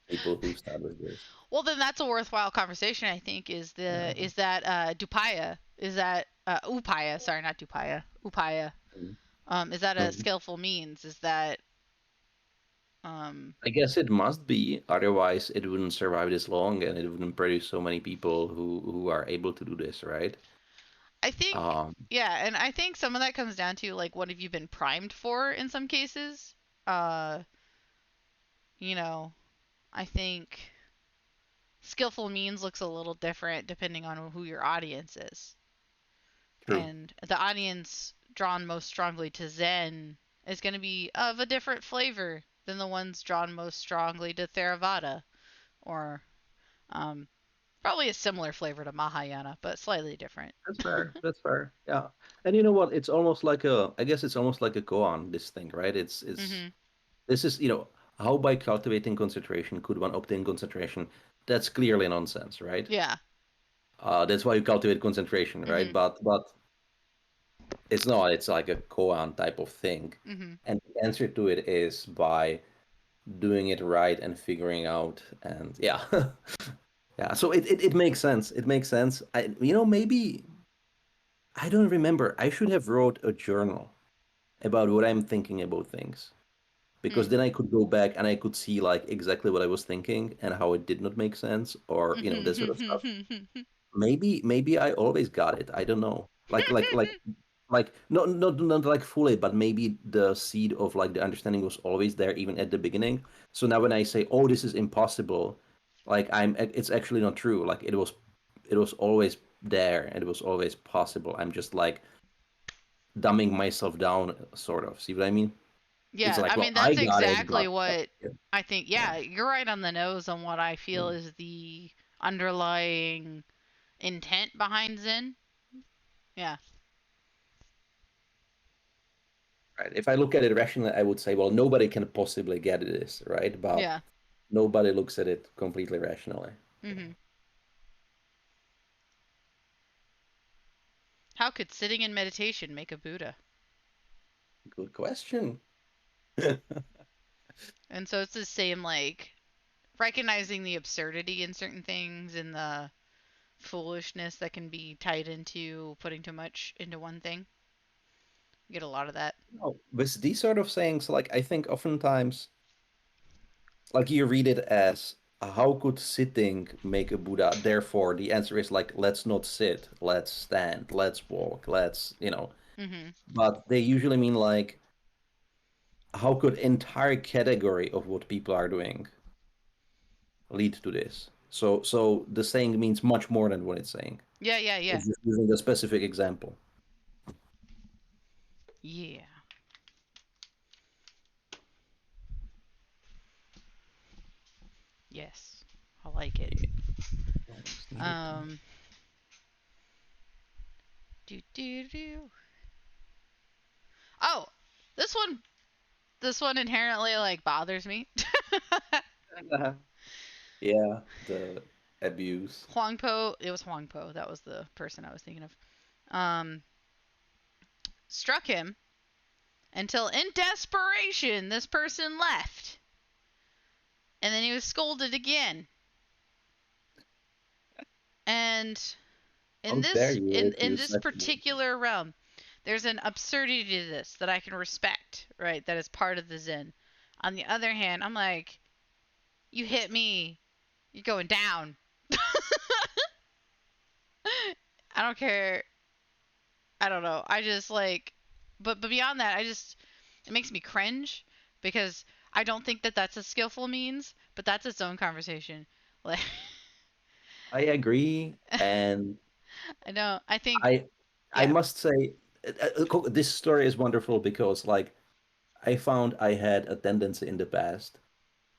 people who start with this. Well, then that's a worthwhile conversation. I think is Yeah. that Dupaya. Is that upaya? Sorry, not dupaya. Upaya. Mhm. Is that a Mhm. skillful means? Is that um I guess it must be, otherwise it wouldn't survive this long and it wouldn't produce so many people who are able to do this, right? I think Um, yeah, and I think some of that comes down to like what have you been primed for in some cases. Uh, you know, I think skillful means looks a little different depending on who your audience is. True. And the audience drawn most strongly to Zen is going to be of a different flavor than the ones drawn most strongly to Theravada or um, probably a similar flavor to Mahayana, but slightly different. That's fair. That's fair. Yeah. And you know what? It's almost like a, I guess it's almost like a koan, this thing, right? It's, Mhm. this is, how by cultivating concentration could one obtain concentration? That's clearly nonsense, right? Yeah. That's why you cultivate concentration, right? Mhm. But it's not, it's like a koan type of thing. Mhm. And the answer to it is by doing it right and figuring out, and yeah. Yeah, so it makes sense. It makes sense. Maybe I don't remember. I should have wrote a journal about what I'm thinking about things, because Hmm. then I could go back and I could see like exactly what I was thinking and how it did not make sense, or that sort of stuff. Maybe I always got it. I don't know. Like not like fully, but maybe the seed of like the understanding was always there even at the beginning. So now when I say, "Oh, this is impossible," like it's actually not true. Like it was always there and it was always possible. I'm just like dumbing myself down, sort of. See what I mean? It's Yeah, like, I well, mean I that's got it, exactly but what yeah, I think. yeah, Yeah, you're right on the nose on what I yeah. feel is the underlying intent behind Zen. Yeah. Right. If I look at it rationally, I would say, well, nobody can possibly get this, right? But Yeah. nobody looks at it completely rationally. So, Mhm. How could sitting in meditation make a Buddha? good question. And so it's the same like recognizing the absurdity in certain things and the foolishness that can be tied into putting too much into one thing. You get a lot of that. No, with these sort of sayings, like I think oftentimes, like you read it as, how could sitting make a Buddha? Therefore, the answer is like, let's not sit, let's stand, let's walk, let's. Mhm. But they usually mean like, how could entire category of what people are doing lead to this? So the saying means much more than what it's saying. Yeah, yeah, yeah. It's just using a specific example. Yeah. Yes. I like it. Yeah, almost needed to. Um do do do. Oh, this one this one inherently like bothers me. Yeah, the abuse. Huang Po, it was Huang Po. That was the person I was thinking of. Um struck him until in desperation this person left. And then he was scolded again. And in How dare this you in abuse this such a particular realm, there's an absurdity to this that I can respect, right? That is part of the Zen. On the other hand, I'm like, you hit me, you're going down. I don't care. I don't know. I just like, but beyond that, I just it makes me cringe because I don't think that that's a skillful means, but that's its own conversation. Like, I agree, and I know. I think, I I yeah. must say, this story is wonderful because like I found I had a tendency in the past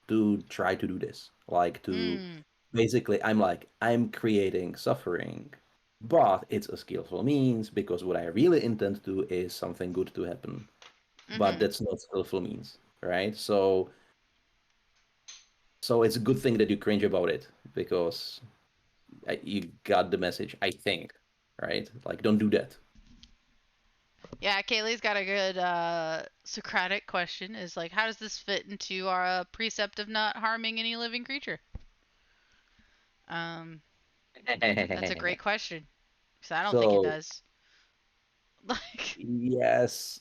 to try to do this, like to Mm. basically I'm creating suffering, but it's a skillful means because what I really intend to do is something good to happen, but Mhm. that's not skillful means, right? So it's a good thing that you cringe about it because you got the message, I think, right? Like, don't do that. Yeah, Kaylee's got a good Socratic question. Is like, how does this fit into our precept of not harming any living creature? Um, that's a great question. Because I don't think it So does. Like, yes,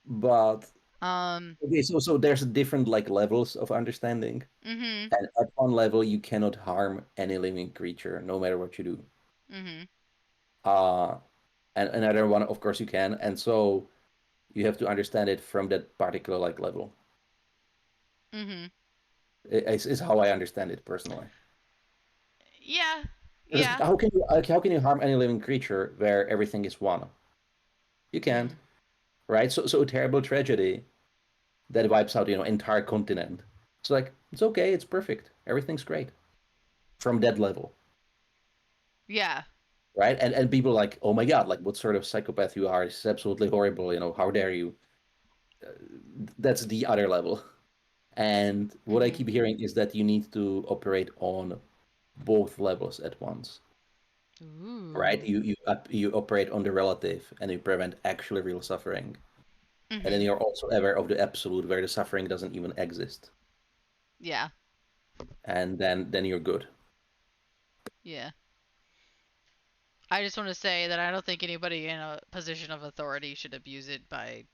but um, okay, so there's different like levels of understanding. mhm, And at one level, you cannot harm any living creature, no matter what you do. mhm, Uh, and another one, of course, you can. And so you have to understand it from that particular like level. mhm. Is how I understand it personally. Yeah, Because yeah. how can you harm any living creature where everything is one? You can't, Mm. right? So a terrible tragedy that wipes out entire continent. It's like it's okay, it's perfect, everything's great from that level, Yeah. right? And people are like, oh my god, like what sort of psychopath you are? It's absolutely horrible. How dare you? That's the other level. And what I Mhm. keep hearing is that you need to operate on both levels at once, right? Ooh. You operate on the relative and you prevent actually real suffering, and then Mhm. you're also aware of the absolute where the suffering doesn't even exist, Yeah. and then you're good. Yeah. I just want to say that I don't think anybody in a position of authority should abuse it by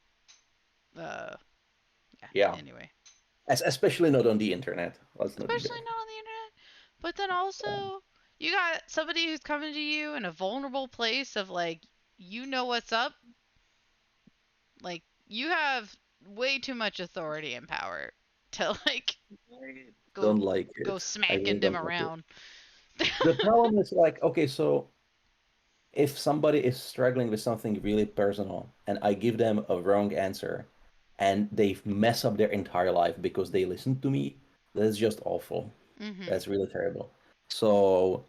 uh yeah, Yeah, anyway. especially not on the internet. Let's not do Especially that. not on the internet. But then also you got somebody who's coming to you in a vulnerable place of like you know what's up. Like you have way too much authority and power to like I go don't like go it. I really smacking them don't like it. around. The problem is like, okay, so if somebody is struggling with something really personal and I give them a wrong answer and they mess up their entire life because they listened to me, that's just awful. Mhm. That's really terrible. So,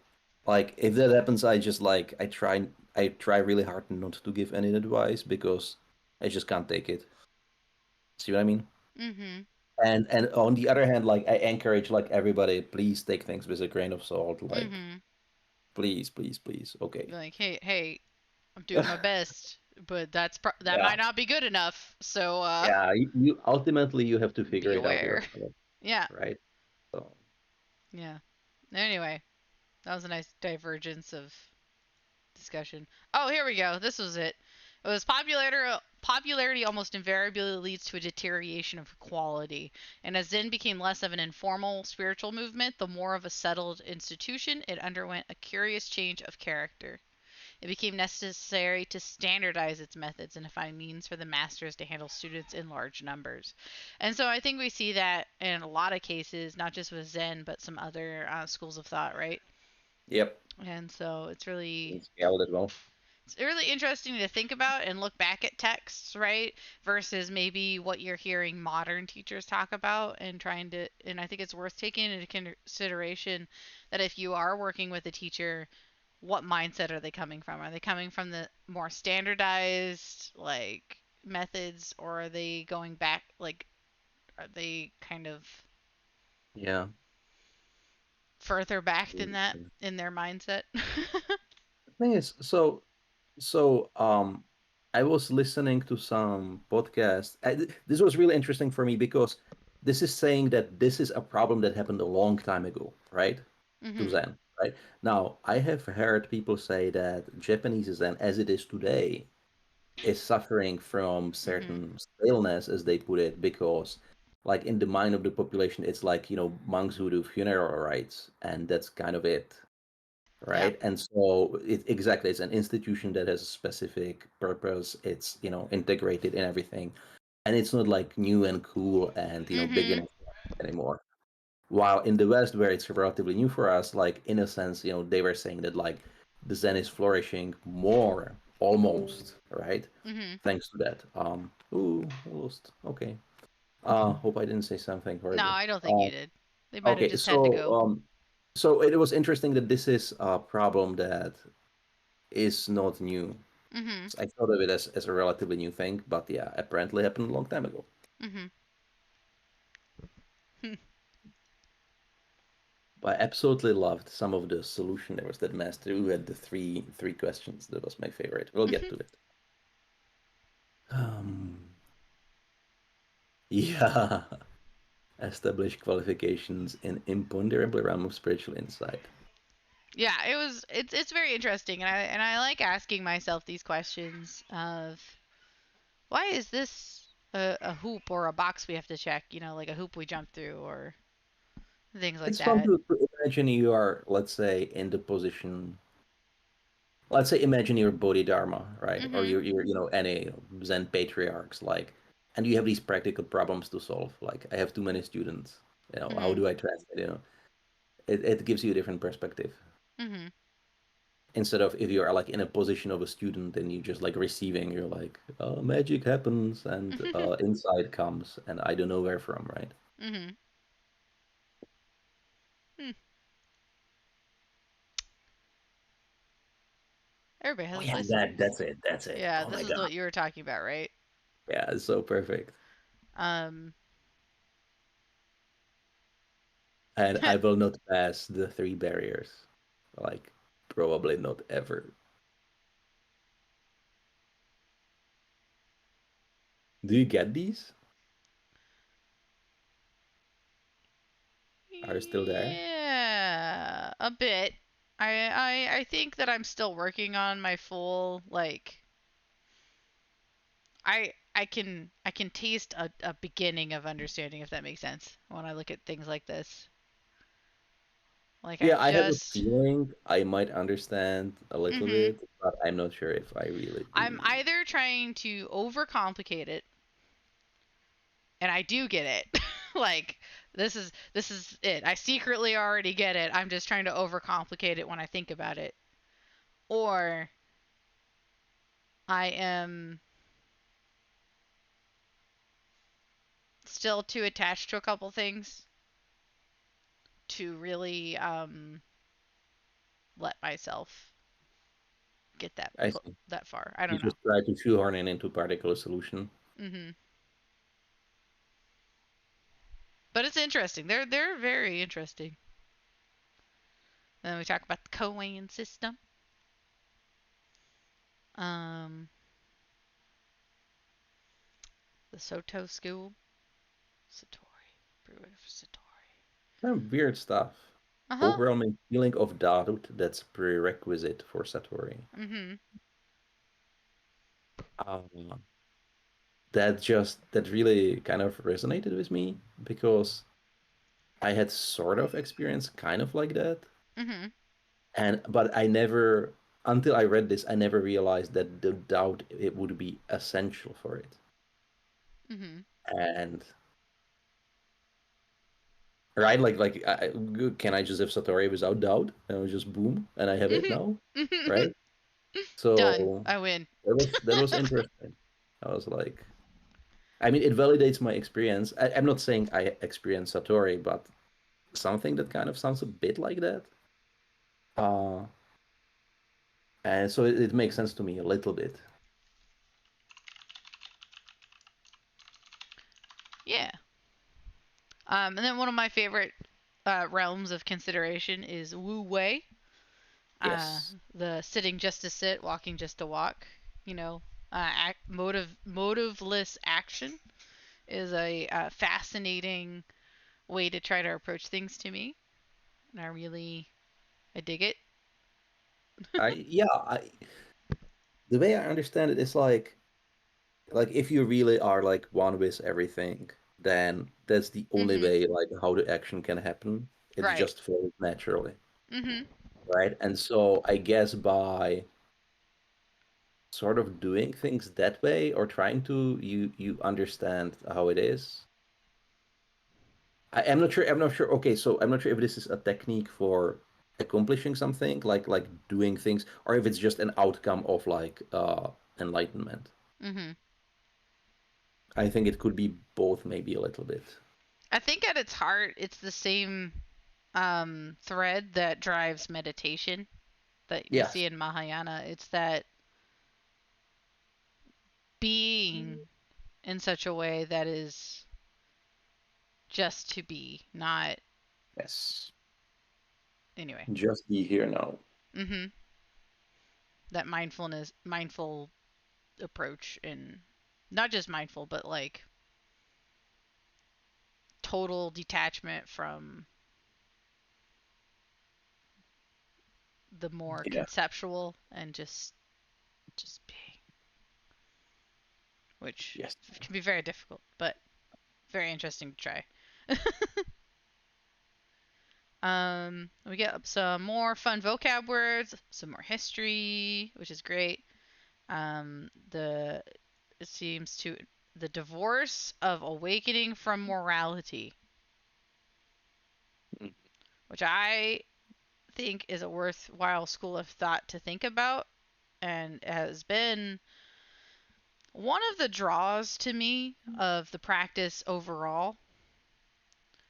like, if that happens, I just like I try really hard not to give any advice because I just can't take it. See what I mean? Mhm. And on the other hand, like I encourage like everybody, please take things with a grain of salt. Like, Mhm. please, please, please. Okay. Like, hey, I'm doing my best, but that Yeah. might not be good enough. So Yeah, you ultimately you have to figure be it out aware. yourself, Yeah. right? So Yeah. Anyway, that was a nice divergence of discussion. Oh, here we go. This was it. It was popularity almost invariably leads to a deterioration of quality. And as Zen became less of an informal spiritual movement, the more of a settled institution, it underwent a curious change of character. It became necessary to standardize its methods and to find means for the masters to handle students in large numbers. And so I think we see that in a lot of cases, not just with Zen, but some other schools of thought, right? yep, And so it's scaled as well. it's really interesting to think about and look back at texts, right? Versus maybe what you're hearing modern teachers talk about and trying to, and I think it's worth taking into consideration that if you are working with a teacher, what mindset are they coming from? Are they coming from the more standardized like methods, or are they going back like are they kind of Yeah. further back than that The in their mindset? thing is, so I was listening to some podcast. This was really interesting for me because this is saying that this is a problem that happened a long time ago, right? To Mhm. Zen, right? Now, I have heard people say that Japanese Zen, as it is today, is suffering from Mhm. certain staleness, as they put it, because, like, in the mind of the population, it's like, monks who do funeral rites, and that's kind of it, Yeah. right? And so, exactly, it's an institution that has a specific purpose. It's, integrated in everything, and it's not like new and cool and, big Mhm. enough anymore. While in the West, where it's relatively new for us, like in a sense, they were saying that like the Zen is flourishing more, almost, right? Mhm. Thanks to that. Ooh, lost. Okay. Hope I didn't say something No, horrible. I don't think you did. They might have Okay, just had to go. so it was interesting that this is a problem that is not new. Mhm. I thought of it as a relatively new thing, but yeah, apparently happened a long time ago. Mhm. But I absolutely loved some of the solution. There was that master who had the three questions. That was my favorite. We'll get Mhm. to it. Um, yeah. Establish qualifications in imponderable realm of spiritual insight. Yeah, it's very interesting, and I like asking myself these questions of why is this a hoop or a box we have to check, like a hoop we jump through or things like It's fun that. to imagine you are, let's say, in the position. Let's say, imagine you're Bodhidharma, right? Or Mhm. any Zen patriarchs, like, and you have these practical problems to solve. Like, I have too many students. How Mhm. do I translate? It gives you a different perspective. Mhm. Instead of if you're like in a position of a student and you just like receiving, you're like, magic happens and insight comes, and I don't know where from, right? Mhm. Hmm. Everybody Oh has a yeah, place to that rest. that's it. That's it. Yeah, Oh this my is God. what you were talking about, right? Yeah, it's so perfect. Um. And I will not pass the three barriers. Like, probably not ever. Do you get these? Are you still there? Yeah, a bit. I think that I'm still working on my full like I can taste a beginning of understanding if that makes sense when I look at things like this. Like Yeah, I've I have a just feeling I might understand a little mhm. bit, but I'm not sure if I really I'm do. either trying to overcomplicate it and I do get it. Like this is it. I secretly already get it. I'm just trying to overcomplicate it when I think about it. Or I am still too attached to a couple things to really let myself get I see. that far. I You don't know. just try to shoehorn it into a particular solution. Mhm. But it's interesting. They're very interesting. Then we talk about the Cohen system. Um, the Soto school. Satori. Brewer of Satori. Kind of weird stuff. Uh huh. Overwhelming feeling of doubt that's prerequisite for Satori. Mhm. Um, that really kind of resonated with me because I had sort of experience kind of like that. Mhm. And but I never until I read this, I never realized that the doubt it would be essential for it. Mhm. And right, can I just have Satori without doubt? And it was just boom, and I have it Mhm. now, Mhm. right? Done. So I win. that was interesting. I was like, I mean, it validates my experience. I'm not saying I experienced Satori, but something that kind of sounds a bit like that. Uh, and so it makes sense to me a little bit. Yeah. And then one of my favorite realms of consideration is Wu Wei. Uh, Yes, the sitting just to sit, walking just to walk. You know, motiveless action is a fascinating way to try to approach things to me, and I dig it. the way I understand it is like if you really are like one with everything, then that's the only Mhm. way like how the action can happen. It Right. just flows naturally, Mhm. right? And so I guess by sort of doing things that way or trying to, you understand how it is. I'm not sure. I'm not sure. Okay, so I'm not sure if this is a technique for accomplishing something, like doing things, or if it's just an outcome of like enlightenment. Mhm. I think it could be both, maybe a little bit. I think at its heart, it's the same thread that drives meditation that we Yes, see in Mahayana. It's that being in such a way that is just to be, not yes. anyway. Just be here now. Mhm. That mindful approach, and not just mindful, but like total detachment from the more Yeah. conceptual and just being, which Yes. can be very difficult, but very interesting to try. We get some more fun vocab words, some more history, which is great. The it seems to the divorce of awakening from morality, Mm. which I think is a worthwhile school of thought to think about, and has been one of the draws to me of the practice overall.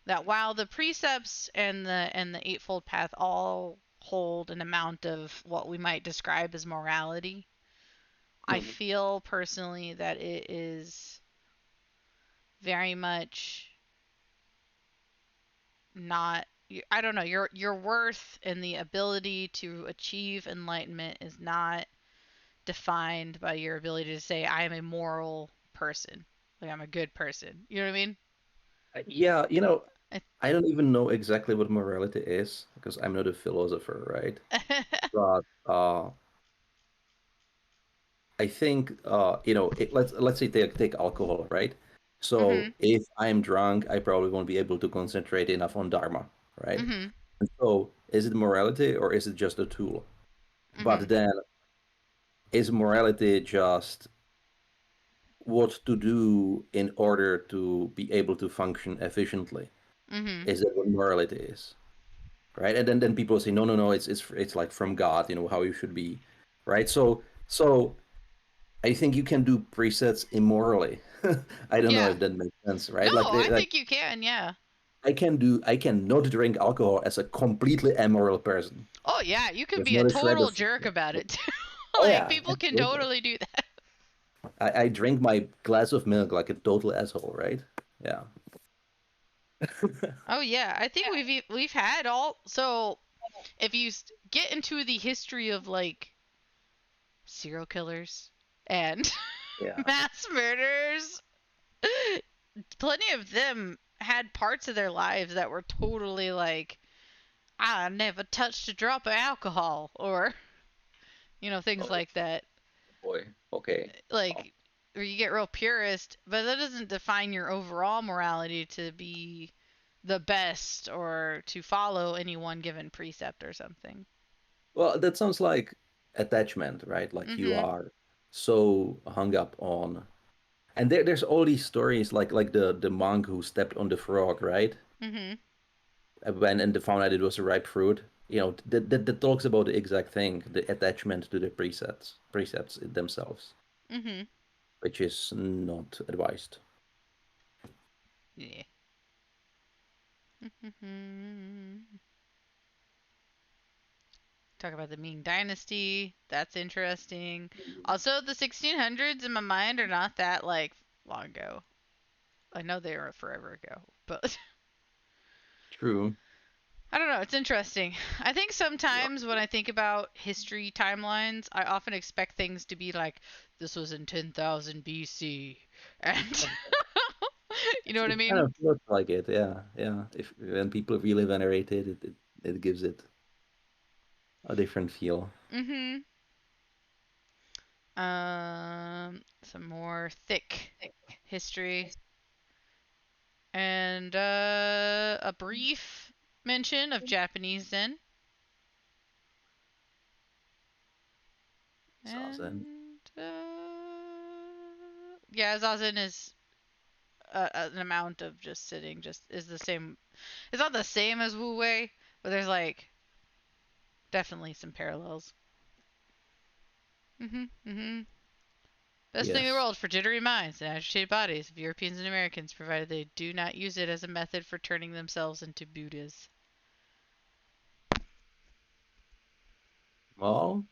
That while the precepts and the eightfold path all hold an amount of what we might describe as morality, I Mhm. feel personally that it is very much not, I don't know, your worth and the ability to achieve enlightenment is not defined by your ability to say I am a moral person, like I'm a good person. You know what I mean? Yeah, I, I don't even know exactly what morality is because I'm not a philosopher, right? But I think let's say take alcohol, right? So mhm. if I'm drunk, I probably won't be able to concentrate enough on dharma, right? Mhm. And so is it morality or is it just a tool? But Mhm. then is morality just what to do in order to be able to function efficiently? Mhm. Is that what morality is? Right? And then people say, no, no, no, it's like from God, how you should be, right? So I think you can do presets immorally. I don't know Yeah. if that makes sense, No, right? Like, I like think you can. Yeah. I can not drink alcohol as a completely immoral person. Oh yeah, you can There's be a not a shred total of, jerk about it too. oh Like yeah, people can absolutely. totally do that. I drink my glass of milk like a total asshole, right? Yeah. Oh yeah, I think we've had all. So if you get into the history of like serial killers and Yeah. mass murderers, plenty of them had parts of their lives that were totally like, I never touched a drop of alcohol, or things Oh like that. boy. Okay. Wow. Like, or you get real purist, but that doesn't define your overall morality to be the best or to follow any one given precept or something. Well, that sounds like attachment, right? Like you Mhm. are so hung up on, and there's all these stories like the monk who stepped on the frog, right? Mhm. When and found out it was a ripe fruit. That talks about the exact thing, the attachment to the precepts themselves, Mhm. which is not advised. Yeah. Mhm. Talk about the Ming Dynasty. That's interesting. Also, the 1600s in my mind are not that like long ago. I know they were forever ago, but True. I don't know. It's interesting. I think sometimes when I think about history timelines, I often expect things to be like, this was in 10,000 BC. And, you know what I It kind mean? of looks like it, yeah, yeah. If when people really venerate it gives it a different feel. Mm hmm. Some more thick history. And a brief mention of Japanese Zen. Zazen. And, yeah, Zazen is an amount of just sitting, just is the same. It's not the same as Wu Wei, but there's like definitely some parallels. Mhm. Best thing in the Yes. world for jittery minds and agitated bodies of Europeans and Americans, provided they do not use it as a method for turning themselves into Buddhas. Well,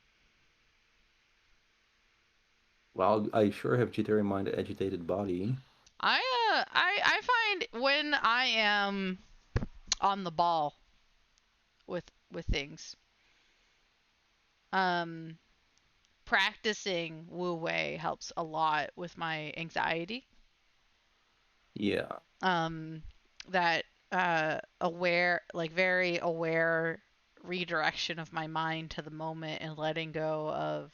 well, I sure have jittery mind, agitated body. I find when I am on the ball with things, um, practicing Wu Wei helps a lot with my anxiety. Yeah. um, that aware, like very aware redirection of my mind to the moment and letting go of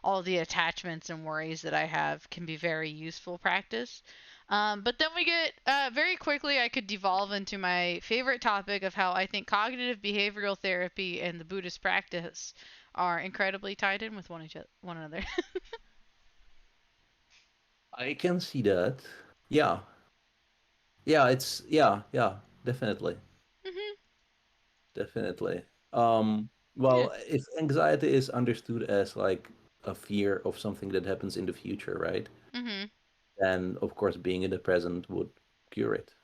all the attachments and worries that I have can be very useful practice. But then we get very quickly, I could devolve into my favorite topic of how I think cognitive behavioral therapy and the Buddhist practice are incredibly tied in with one another. I can see that. Yeah, yeah, yeah, definitely, Mhm. definitely. Yeah. Well, if anxiety is understood as like a fear of something that happens in the future, right? Mhm. Then of course being in the present would cure it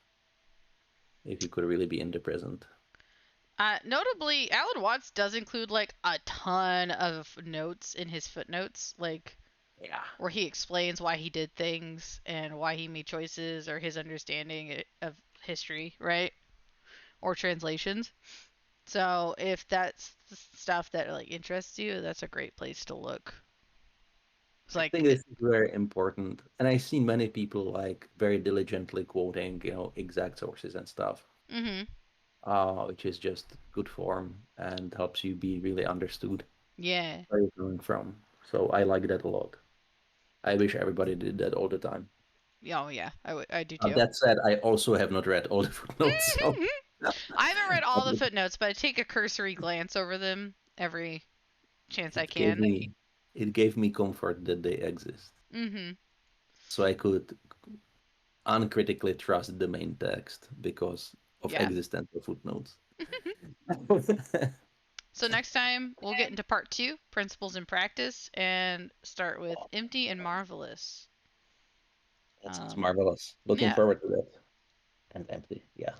if you could really be in the present. Notably, Alan Watts does include like a ton of notes in his footnotes, like Yeah. where he explains why he did things and why he made choices or his understanding of history, right? Or translations. So if that's stuff that like interests you, that's a great place to look. It's I like, think this is very important. And I see many people like very diligently quoting, exact sources and stuff, mhm, which is just good form and helps you be really understood yeah, where you're coming from. So I like that a lot. I wish everybody did that all the time. oh yeah, I do too. That said, I also have not read all the footnotes, so I haven't read all the footnotes, but I take a cursory glance over them every chance I it gave can. me it gave me comfort that they exist. Mhm. So I could uncritically trust the main text because of Yeah. existence of footnotes. So next time we'll get into part 2, principles and practice, and start with empty and marvelous. That sounds Um, marvelous. Looking yeah. forward to that. And empty. Yeah.